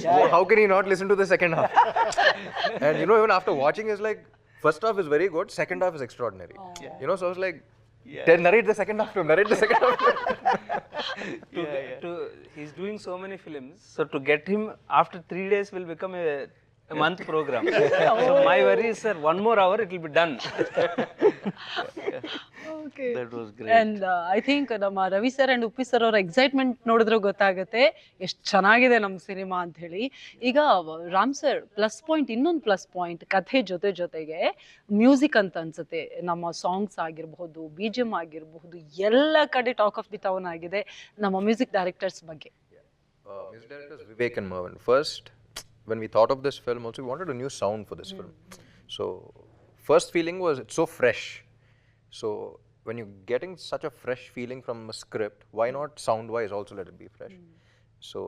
So how can he not listen to the second half? And you know, even after watching, it's like, first half is very good, second half is extraordinary. You know, so I was like, narrate the second half to narrate the second half. He's doing so many films, so to get him after 3 days will become a month program. So my worry is, sir, 1 more hour it will be done. Okay. That was great. And I think ನಮ್ಮ Ravi sir and Uppi sir ಅವರ excitement ನೋಡಿದ್ರೆ ಗೊತ್ತಾಗುತ್ತೆ ಎಷ್ಟು ಚೆನ್ನಾಗಿದೆ ನಮ್ಮ cinema ಅಂತ ಹೇಳಿ. ಈಗ ರಾಮ್ ಸರ್ ಪ್ಲಸ್ ಪಾಯಿಂಟ್, ಇನ್ನೊಂದು ಪ್ಲಸ್ ಪಾಯಿಂಟ್ ಕಥೆ ಜೊತೆಗೆ ಮ್ಯೂಸಿಕ್ ಅಂತ ಅನ್ಸುತ್ತೆ. ನಮ್ಮ ಸಾಂಗ್ಸ್ ಆಗಿರಬಹುದು, BGM ಆಗಿರಬಹುದು, ಎಲ್ಲ ಕಡೆ ಟಾಕ್ ಆಫ್ ದಿ ಟೌನ್ ಆಗಿದೆ ನಮ್ಮ ಮ್ಯೂಸಿಕ್ ಡೈರೆಕ್ಟರ್ಸ್ ಬಗ್ಗೆ. Music directors Vivek and Mervin. First, when we thought of this film also, we wanted a new sound for this film. So first feeling was it's so fresh. So when you're getting such a fresh feeling from a script, why not sound-wise also let it be fresh? So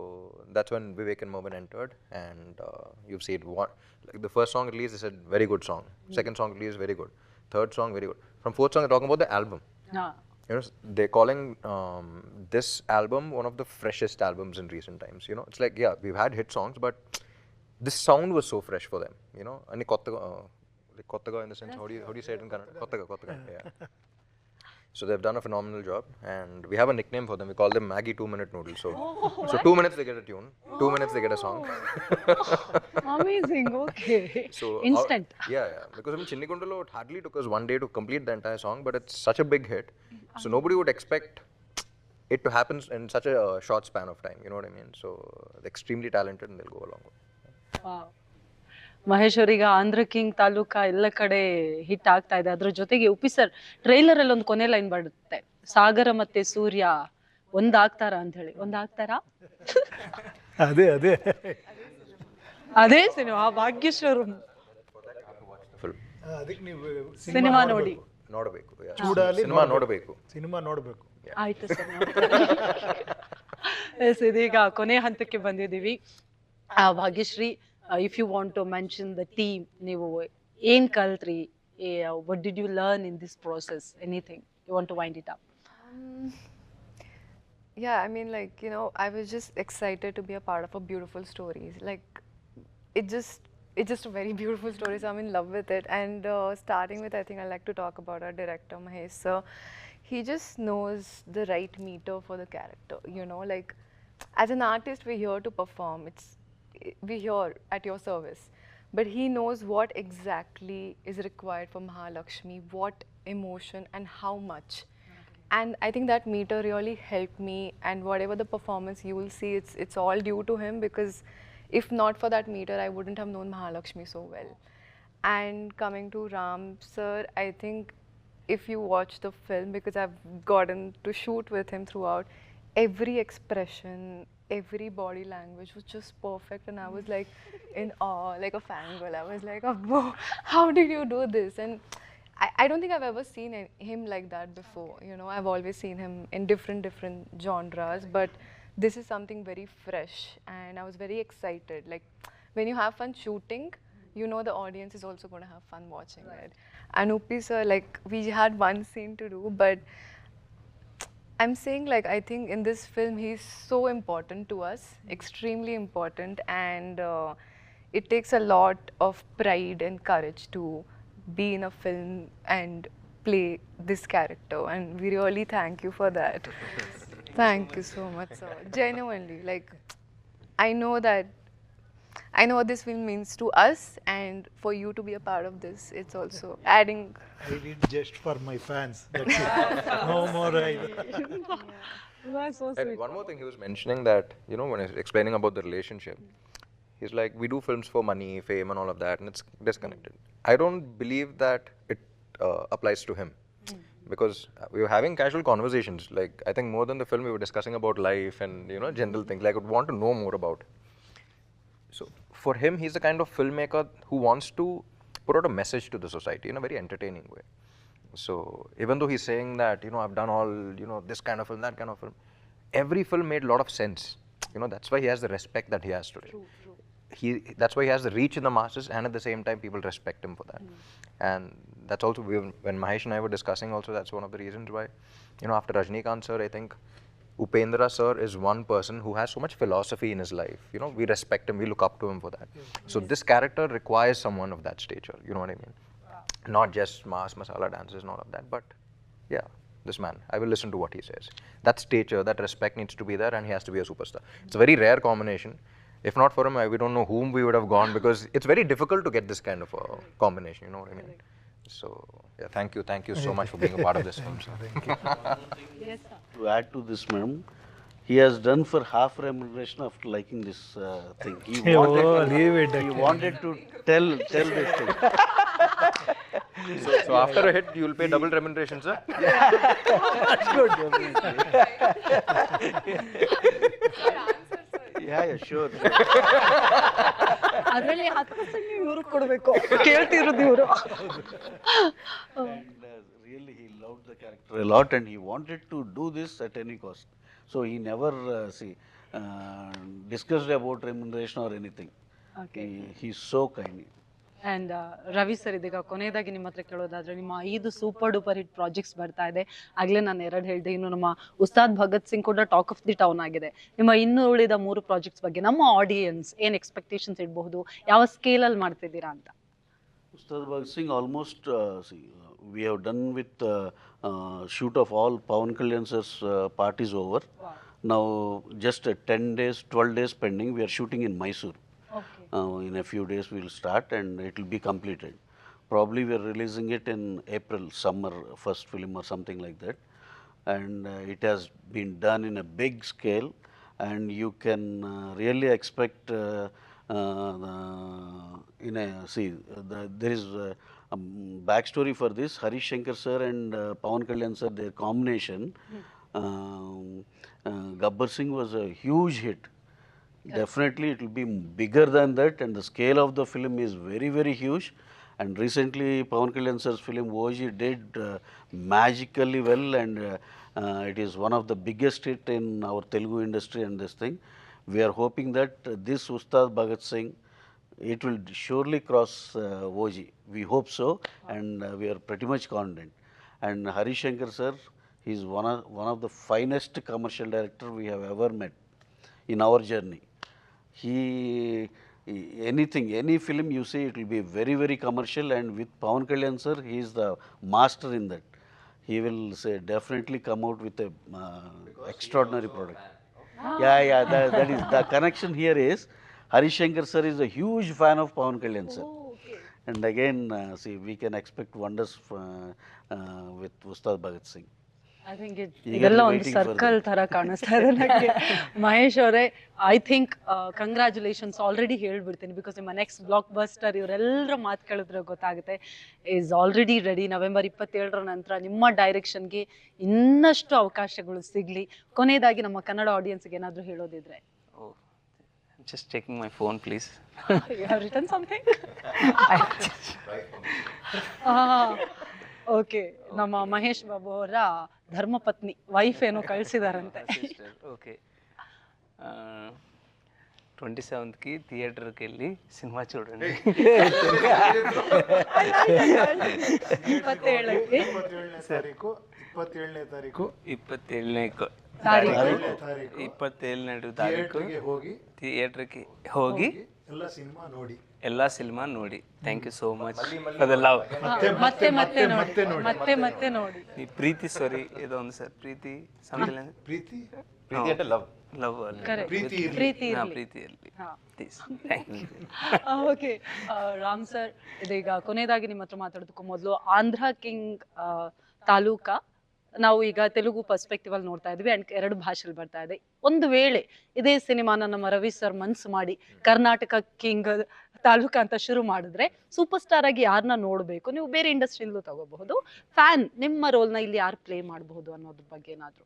that's when Vivek and Mervyn entered, and you've seen like the first song released, they said very good song. Second song released, very good. Third song, very good. From fourth song, they're talking about the album. You know, they're calling this album one of the freshest albums in recent times. You know, it's like, yeah, we've had hit songs, but this sound was so fresh for them. You know, and like kottaga in the sense, how do you say it in Kannada? Kottaga, yeah. So they've done a phenomenal job, and we have a nickname for them. We call them Maggie 2-minute noodles. So 2 minutes they get a tune, 2 minutes they get a song. Amazing. Okay. So Instant. Yeah. Because in Chinnigundalo, it hardly took us 1 day to complete the entire song, but it's such a big hit. So nobody would expect it to happen in such a short span of time. You know what I mean? So they're extremely talented, and they'll go along. Wow. Mahesh ಅವ್ರೀಗ Andhra king Taluka ಎಲ್ಲ ಕಡೆ hit ಆಗ್ತಾ ಇದೆ. ಅದ್ರ ಜೊತೆಗೆ Uppi sir trailer ಅಲ್ಲಿ ಒಂದು ಕೊನೆ ಲೈನ್ ಬರುತ್ತೆ, ಸಾಗರ ಮತ್ತೆ ಸೂರ್ಯ ಒಂದಾಗ್ತಾರ ಅಂತ ಹೇಳಿ. ಒಂದಾಗ್ತಾರಾ? ಅದೇ ಅದೇ ಸಿನಿಮಾ ಭಾಗ್ಯಶ್ವರ ಅದಕ್ಕೆ ನೀವು ಸಿನಿಮಾ ನೋಡಿ ನೋಡಬೇಕು. ಚೂಡಾಲಿ ಸಿನಿಮಾ ನೋಡಬೇಕು. ಆಯ್ತು ಸರ್. ಎಸ್, ಇದೀಗ ಕೊನೆ ಹಂತಕ್ಕೆ ಬಂದಿದ್ದೀವಿ. Bhagyashree, if you want to mention the team, ನೀವು ಏನ್ ಕಲ್ತ್ರಿ, what did you learn in this process, anything you want to wind it up? Yeah, I mean, like, you know, I was just excited to be a part of a beautiful story. Like, it's just a very beautiful story, so I'm in love with it. And starting with, I think I like to talk about our director Mahesh sir. He just knows the right meter for the character, you know, like as an artist we're here to perform, we're here at your service, but he knows what exactly is required for Mahalakshmi, what emotion and how much. And I think that meter really helped me, and whatever the performance you will see, it's all due to him, because if not for that meter I wouldn't have known Mahalakshmi so well. And coming to Ram sir, I think if you watch the film, because I've gotten to shoot with him throughout, every expression, every body language was just perfect, and I was like in awe, like a fangirl. I was like, oh, how did you do this? And I don't think I've ever seen him like that before. You know, I've always seen him in different genres, but this is something very fresh, and I was very excited. Like, when you have fun shooting, you know the audience is also going to have fun watching it. And Uppi sir, like, we had one scene to do, but I'm saying, like, I think in this film he's so important to us, extremely important, and it takes a lot of pride and courage to be in a film and play this character, and we really thank you for that. Thank you so much, sir. Genuinely, like, I know what this film means to us, and for you to be a part of this, it's also adding. I did just for my fans. That's it. No more. That's so And sweet. one more thing, he was mentioning that, you know, when he's explaining about the relationship, he's like, we do films for money, fame and all of that, and it's disconnected. I don't believe that it applies to him. Because we were having casual conversations. Like, I think more than the film, we were discussing about life and, you know, general things. Like, I would want to know more about. So for him, he's the kind of filmmaker who wants to put out a message to the society in a very entertaining way. So even though he's saying that, you know, I've done all, you know, this kind of film, that kind of film, every film made a lot of sense. You know, that's why he has the respect that he has today. That's why he has the reach in the masses, and at the same time people respect him for that. And that's also, when Mahesh and I were discussing also, that's one of the reasons why, you know, after Rajnikant sir, I think Upendra sir is one person who has so much philosophy in his life. You know, we respect him, we look up to him for that. So this character requires someone of that stature, you know what I mean? Not just mass masala dances and all of that, but yeah, this man, I will listen to what he says. That stature, that respect needs to be there, and he has to be a superstar. It's a very rare combination. If not for him, we don't know whom we would have gone, because it's very difficult to get this kind of a combination, you know what I mean? So yeah, thank you so much for being a part of this film, sir. Yes, sir. To add to this, madam, he has done for half remuneration after liking this thing. Leave it. He wanted to tell this thing. So after a hit, you will pay double remuneration, sir? That's good. Yeah, sure. ಅದರಲ್ಲಿ 10% ನೀವು ಇವ್ರಿಗೆ ಕೊಡಬೇಕು, ಕೇಳ್ತಿರೋದು ಇವರು. And really, he loved the character a lot, and he wanted to do this at any cost. So he never discussed about remuneration or anything. He's so kind. And Ravi sir, ಇದೀಗ ಕೊನೆಯದಾಗಿ ನಿಮ್ಮ ಹತ್ರ ಕೇಳೋದಾದ್ರೆ, ನಿಮ್ಮ 5 ಸೂಪರ್ ಡೂಪರ್ ಹಿಟ್ ಪ್ರಾಜೆಕ್ಟ್ಸ್ ಬರ್ತಾ ಇದೆ. ಆಗಲೇ ನಾನು 2 ಹೇಳಿದೆ, ಇನ್ನು ನಮ್ಮ ಉಸ್ತಾದ್ ಭಗತ್ ಸಿಂಗ್ ಕೂಡ ಟಾಕ್ ಆಫ್ ದಿ ಟೌನ್ ಆಗಿದೆ. ನಿಮ್ಮ ಇನ್ನು ಉಳಿದ 3 ಪ್ರಾಜೆಕ್ಟ್ಸ್ ಬಗ್ಗೆ ನಮ್ಮ ಆಡಿಯನ್ಸ್ ಏನು ಎಕ್ಸ್ಪೆಕ್ಟೇಷನ್ಸ್ ಇಡಬಹುದು, ಯಾವ ಸ್ಕೇಲಲ್ಲಿ ಮಾಡ್ತಿದ್ದೀರಾ ಅಂತ? Ustad Bhagat Singh, almost we have done with shoot of all Pawan Kalyan sir's part is over. Now just 10 days, 12 days pending. We are shooting in Mysore. In a few days we will start and it will be completed. Probably we are releasing it in April, summer, first film or something like that. And it has been done in a big scale, and you can really expect there is a backstory for this. Harish Shankar sir and Pawan Kalyan sir, their combination, Gabbar Singh was a huge hit. Definitely it will be bigger than that, and the scale of the film is very, very huge. And recently Pawan Kalyan sir's film OG did magically well, and it is one of the biggest hit in our Telugu industry. And this thing, we are hoping that this Ustad Bhagat Singh, it will surely cross OG. We hope so, and we are pretty much confident. And Harish Shankar sir, he is one of the finest commercial director we have ever met in our journey. Any film you see, it will be very, very commercial, and with Pawan Kalyan sir, he is the master in that. He will definitely come out with a extraordinary product. That is the connection here is Harish Shankar sir is a huge fan of Pawan Kalyan sir. And again, we can expect wonders with Ustad Bhagat Singh. I think ಇದೆಲ್ಲ ಒಂದು circle ತರ ಕಾಣಿಸ್ತಾ ಇದೆ ನನಗೆ. ಮಹೇಶ್ ಅವರೇ, I think congratulations already ಹೇಳ್ಬಿಡ್ತೀನಿ, because ನಿಮ್ಮ next block buster ಇವರೆಲ್ಲರ ಮಾತು ಕೇಳಿದ್ರೆ ಗೊತ್ತಾಗುತ್ತೆ, ಈಸ್ ಆಲ್ರೆಡಿ ರೆಡಿ. ನವೆಂಬರ್ 27ರ ನಂತರ ನಿಮ್ಮ ಡೈರೆಕ್ಷನ್ಗೆ ಇನ್ನಷ್ಟು ಅವಕಾಶಗಳು ಸಿಗಲಿ. ಕೊನೆಯದಾಗಿ ನಮ್ಮ ಕನ್ನಡ ಆಡಿಯನ್ಸ್ಗೆ ಏನಾದರೂ ಹೇಳೋದಿದ್ರೆ? Just checking my phone, please. You have written something? Okay, ನಮ್ಮ ಮಹೇಶ್ ಬಾಬು ಅವರ ಧರ್ಮಪತ್ನಿ ವೈಫ್ ಏನೋ ಕಳಿಸಿದಾರಂತೆ. ಓಕೆ, 27కి థియేటర్కి వెళ్ళి సినిమా చూడండి. 27ಕ್ಕೆ 27ನೇ ತಾರೀಕು 27ನೇ ತಾರೀಕು ಥಿಯೇಟರ್ಗೆ ಹೋಗಿ ಎಲ್ಲ ಸಿನಿಮಾ ನೋಡಿ. Thank you so much for the love. ಮತ್ತೆ ನೋಡಿ. ಈ ಪ್ರೀತಿ, ಸಾರಿ ಇದು ಒಂದು ಸರ್, ಪ್ರೀತಿ ಸಮಥಿಂಗ್, ಪ್ರೀತಿ అంటే ಲವ್ ಪ್ರೀತಿಯಲ್ಲಿ. ಓಕೆ ರಾಮ್ ಸರ್, ಇದೀಗ ಕೊನೆಯದಾಗಿ ನಿಮ್ಮ ಹತ್ರ ಮಾತಾಡೋದಕ್ಕೂ ಮೊದಲು, ಆಂಧ್ರ ಕಿಂಗ್ ತಾಲೂಕಾ ನಾವು ಈಗ ತೆಲುಗು ಪರ್ಸ್ಪೆಕ್ಟಿವ್ ಅಲ್ಲಿ ನೋಡ್ತಾ ಇದ್ವಿ, ಅಂಡ್ 2 ಭಾಷೆಯಲ್ಲಿ ಬರ್ತಾ ಇದೆ. ಒಂದು ವೇಳೆ ಇದೇ ಸಿನಿಮಾನ ನಮ್ಮ ರವಿ ಸರ್ ಮನ್ಸು ಮಾಡಿ ಕರ್ನಾಟಕ ಕಿಂಗ್ ತಾಲೂಕಾ ಅಂತ ಶುರು ಮಾಡಿದ್ರೆ, ಸೂಪರ್ ಸ್ಟಾರ್ ಆಗಿ ಯಾರನ್ನ ನೋಡಬೇಕು, ನೀವು ಬೇರೆ ಇಂಡಸ್ಟ್ರಿಯಲ್ಲೂ ತಗೋಬಹುದು, ಫ್ಯಾನ್ ನಿಮ್ಮ ರೋಲ್ನ ಇಲ್ಲಿ ಯಾರು ಪ್ಲೇ ಮಾಡಬಹುದು ಅನ್ನೋದ್ರ ಬಗ್ಗೆ ಏನಾದ್ರು?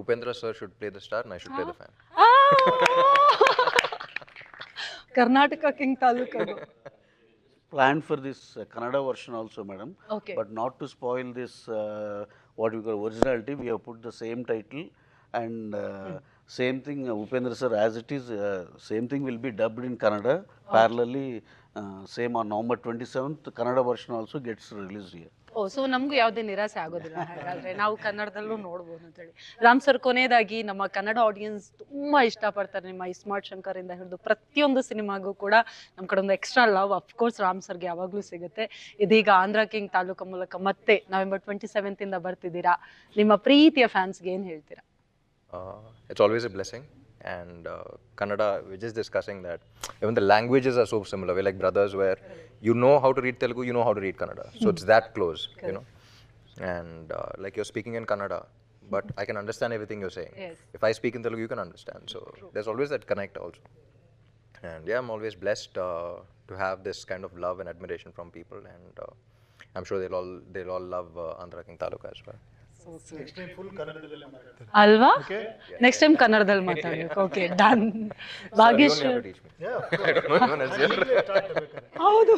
Upendra sir should play the star and I should play the fan. Karnataka king ತಾಲೂಕಾಗ Planned for this Kannada version also, madam. Okay. But not to spoil this, what we call originality, we have put the same title, and same thing, Upendra sir, as it is, same thing will be dubbed in Kannada. Parallelly, same on November 27th, Kannada version also gets released here. So ನಮಗೂ ಯಾವುದೇ ನಿರಾಸೆ ಆಗೋದಿಲ್ಲ, ಹಾಗಾದ್ರೆ ನಾವು ಕನ್ನಡದಲ್ಲೂ ನೋಡ್ಬೋದು ಅಂತೇಳಿ. Ram sir, ಕೊನೆಯದಾಗಿ ನಮ್ಮ ಕನ್ನಡ ಆಡಿಯನ್ಸ್ ತುಂಬಾ ಇಷ್ಟಪಡ್ತಾರೆ ನಿಮ್ಮ ಈ ಸ್ಮಾರ್ಟ್ ಶಂಕರ್ ಇಂದ ಹಿಡಿದು ಪ್ರತಿಯೊಂದು ಸಿನಿಮಾಗೂ ಕೂಡ ನಮ್ಮ ಕಡೆ ಒಂದು ಎಕ್ಸ್ಟ್ರಾ ಲವ್ ಅಫ್ಕೋರ್ಸ್ ರಾಮ್ ಸರ್ಗೆ ಯಾವಾಗಲೂ ಸಿಗುತ್ತೆ. ಇದೀಗ ಆಂಧ್ರ ಕಿಂಗ್ ತಾಲೂಕು ಮೂಲಕ ಮತ್ತೆ ನವೆಂಬರ್ 27th ಇಂದ ಬರ್ತಿದ್ದೀರಾ, ನಿಮ್ಮ ಪ್ರೀತಿಯ ಫ್ಯಾನ್ಸ್ಗೆ ಏನು ಹೇಳ್ತೀರಾ? It's always a blessing, and Kannada, we're just discussing that even the languages are so similar. We're like brothers, where you know how to read Telugu, you know how to read Kannada, so it's that close, you know. And like you're speaking in Kannada, but I can understand everything you're saying. Yes. If I speak in Telugu, you can understand. So there's always that connect also. And yeah, I'm always blessed to have this kind of love and admiration from people, and I'm sure they'll all love Andhra King Taluka as well. Next time full ಕನ್ನಡದಲ್ಲೇ ಮಾತಾಡ್ತಾರೆ. ಅಲ್ವಾ? Okay? Next time ಕನ್ನಡದಲ್ಲಿ ಮಾತಾಡ್ಬೇಕು. Okay, done. Bhagyashree Yeah, of I don't know even as well. course. Start ಬೇಕಾದ್ರೆ. ಹೌದು,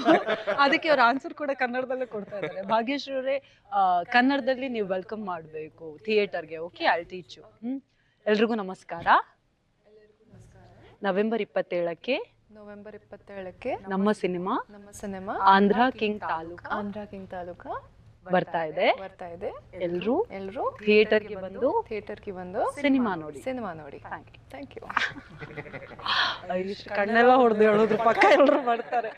ಅದಕ್ಕೆ ಅವ್ರ answer ಕೂಡ ಕನ್ನಡದಲ್ಲೇ ಕೊಡ್ತಾ ಇದ್ದಾರೆ. ಭಾಗ್ಯಶ್ರೀ ಅವರೇ, ಕನ್ನಡದಲ್ಲಿ ನೀವು ವೆಲ್ಕಮ್ ಮಾಡಬೇಕು ಥಿಯೇಟರ್ಗೆ. Okay, I teach you. ಎಲ್ರಿಗೂ ನಮಸ್ಕಾರ. ನವೆಂಬರ್ 27ಕ್ಕೆ ನವೆಂಬರ್ 27ಕ್ಕೆ ನಮ್ಮ cinema Andhra king Taluka king Taluka ಬರ್ತಾ ಇದೆ. ಎಲ್ರೂ ಎಲ್ಲರೂ ಥಿಯೇಟರ್ಗೆ ಬಂದು ಥಿಯೇಟರ್ಗೆ ಬಂದು ಸಿನಿಮಾ ನೋಡಿ. Thank you. ಕಣ್ಣೆಲ್ಲ ಹೊಡೆದು ಹೇಳೋದ್ರ ಪಕ್ಕ ಎಲ್ಲರೂ ಬರ್ತಾರೆ.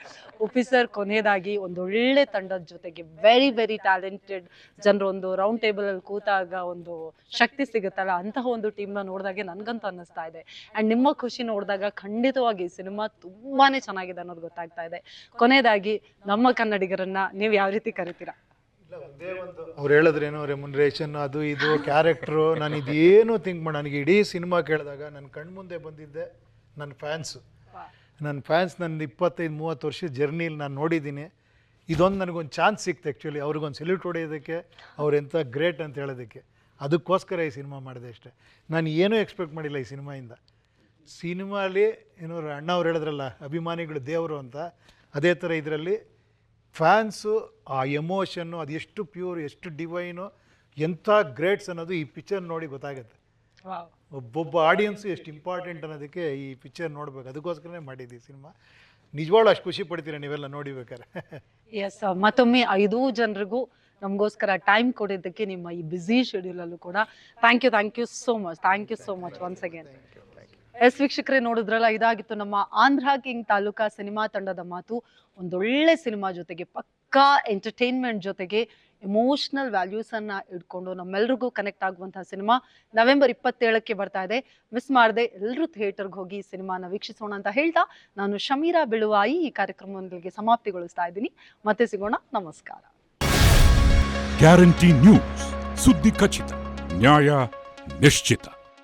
ಉಪ್ಪಿ ಸರ್, ಕೊನೆಯದಾಗಿ ಒಂದೊಳ್ಳೆ ತಂಡದ ಜೊತೆಗೆ ವೆರಿ ವೆರಿ ಟ್ಯಾಲೆಂಟೆಡ್ ಜನರು ಒಂದು ರೌಂಡ್ ಟೇಬಲ್ ಅಲ್ಲಿ ಕೂತಾಗ ಒಂದು ಶಕ್ತಿ ಸಿಗುತ್ತಲ್ಲ, ಅಂತಹ ಒಂದು ಟೀಮ್ನ ನೋಡಿದಾಗೆ ನನ್ಗಂತೂ ಅನ್ನಿಸ್ತಾ ಇದೆ. ಅಂಡ್ ನಿಮ್ಮ ಖುಷಿ ನೋಡಿದಾಗ ಖಂಡಿತವಾಗಿ ಸಿನಿಮಾ ತುಂಬಾನೇ ಚೆನ್ನಾಗಿದೆ ಅನ್ನೋದು ಗೊತ್ತಾಗ್ತಾ ಇದೆ. ಕೊನೆಯದಾಗಿ ನಮ್ಮ ಕನ್ನಡಿಗರನ್ನ ನೀವು ಯಾವ ರೀತಿ ಕರಿತೀರಾ? ಅವ್ರು ಹೇಳಿದ್ರೇನೋ ರೆಮ್ಯುನರೇಷನ್ ಅದು ಇದು ಕ್ಯಾರೆಕ್ಟ್ರು, ನಾನು ಇದೇನು ಥಿಂಕ್ ಮಾಡಿ ನನಗೆ ಇಡೀ ಸಿನಿಮಾ ಕೇಳಿದಾಗ ನನ್ನ ಕಣ್ಮುಂದೆ ಬಂದಿದ್ದೆ ನನ್ನ ಫ್ಯಾನ್ಸು. ನನ್ನ ಫ್ಯಾನ್ಸ್ ನನ್ನ 25-30 ವರ್ಷದ ಜರ್ನಿಲಿ ನಾನು ನೋಡಿದ್ದೀನಿ. ಇದೊಂದು ನನಗೊಂದು ಚಾನ್ಸ್ ಸಿಕ್ತು ಆ್ಯಕ್ಚುಲಿ ಅವ್ರಿಗೊಂದು ಸೆಲ್ಯೂಟ್ ಹೊಡೆಯೋದಕ್ಕೆ, ಅವ್ರೆಂಥ ಗ್ರೇಟ್ ಅಂತ ಹೇಳೋದಕ್ಕೆ. ಅದಕ್ಕೋಸ್ಕರ ಈ ಸಿನಿಮಾ ಮಾಡಿದೆ ಅಷ್ಟೇ. ನಾನು ಏನೂ ಎಕ್ಸ್ಪೆಕ್ಟ್ ಮಾಡಿಲ್ಲ ಈ ಸಿನಿಮಾಯಿಂದ. ಸಿನಿಮಾಲಿ ಏನೋ ಅಣ್ಣ ಅವ್ರು ಹೇಳಿದ್ರಲ್ಲ, ಅಭಿಮಾನಿಗಳು ದೇವರು ಅಂತ, ಅದೇ ಥರ ಇದರಲ್ಲಿ ಫ್ಯಾನ್ಸು ಆ ಎಮೋಷನ್ನು ಅದು ಎಷ್ಟು ಪ್ಯೂರ್, ಎಷ್ಟು ಡಿವೈನು, ಎಂಥ ಗ್ರೇಟ್ಸ್ ಅನ್ನೋದು ಈ ಪಿಕ್ಚರ್ ನೋಡಿ ಗೊತ್ತಾಗುತ್ತೆ. ಒಬ್ಬೊಬ್ಬ ಆಡಿಯನ್ಸು ಎಷ್ಟು ಇಂಪಾರ್ಟೆಂಟ್ ಅನ್ನೋದಕ್ಕೆ ಈ ಪಿಕ್ಚರ್ ನೋಡ್ಬೇಕು. ಅದಕ್ಕೋಸ್ಕರನೇ ಮಾಡಿದ್ದು ಈ ಸಿನಿಮಾ. ನಿಜವಾಗ್ಲೂ ಅಷ್ಟು ಖುಷಿ ಪಡ್ತೀರಾ ನೀವೆಲ್ಲ ನೋಡಿಬೇಕಾರೆ. ಎಸ್, ಮತ್ತೊಮ್ಮೆ 5 ಜನರಿಗೂ ನಮಗೋಸ್ಕರ ಟೈಮ್ ಕೊಡಿದ್ದಕ್ಕೆ ನಿಮ್ಮ ಈ ಬ್ಯುಸಿ ಶೆಡ್ಯೂಲಲ್ಲೂ ಕೂಡ thank you so much once again. Yes ವೀಕ್ಷಕರೇ, ನೋಡಿದ್ರಲ್ಲ, ಇದಾಗಿತ್ತು ನಮ್ಮ ಆಂಧ್ರ ಕಿಂಗ್ ತಾಲೂಕಾ ಸಿನಿಮಾ ತಂಡದ ಮಾತು. ಒಂದೊಳ್ಳೆ ಸಿನಿಮಾ ಜೊತೆಗೆ ಪಕ್ಕಾ ಎಂಟರ್ಟೈನ್ಮೆಂಟ್ ಜೊತೆಗೆ ಎಮೋಷನಲ್ ವ್ಯಾಲ್ಯೂಸ್ ಅನ್ನ ಇಟ್ಕೊಂಡು ನಮ್ಮೆಲ್ರಿಗೂ ಕನೆಕ್ಟ್ ಆಗುವಂತಹ ಸಿನಿಮಾ ನವೆಂಬರ್ 27ಕ್ಕೆ ಬರ್ತಾ ಇದೆ. ಮಿಸ್ ಮಾಡದೆ ಎಲ್ಲರೂ ಥಿಯೇಟರ್ಗೆ ಹೋಗಿ ಸಿನಿಮಾನ ವೀಕ್ಷಿಸೋಣ ಅಂತ ಹೇಳ್ತಾ ನಾನು ಶಮೀರಾ ಬಿಳುವಾಯಿ ಈ ಕಾರ್ಯಕ್ರಮದೊಂದಿಗೆ ಸಮಾಪ್ತಿಗೊಳಿಸ್ತಾ ಇದ್ದೀನಿ. ಮತ್ತೆ ಸಿಗೋಣ, ನಮಸ್ಕಾರ. ಗ್ಯಾರಂಟಿ ನ್ಯೂಸ್, ಸುದ್ದಿ ಖಚಿತ, ನ್ಯಾಯ ನಿಶ್ಚಿತ.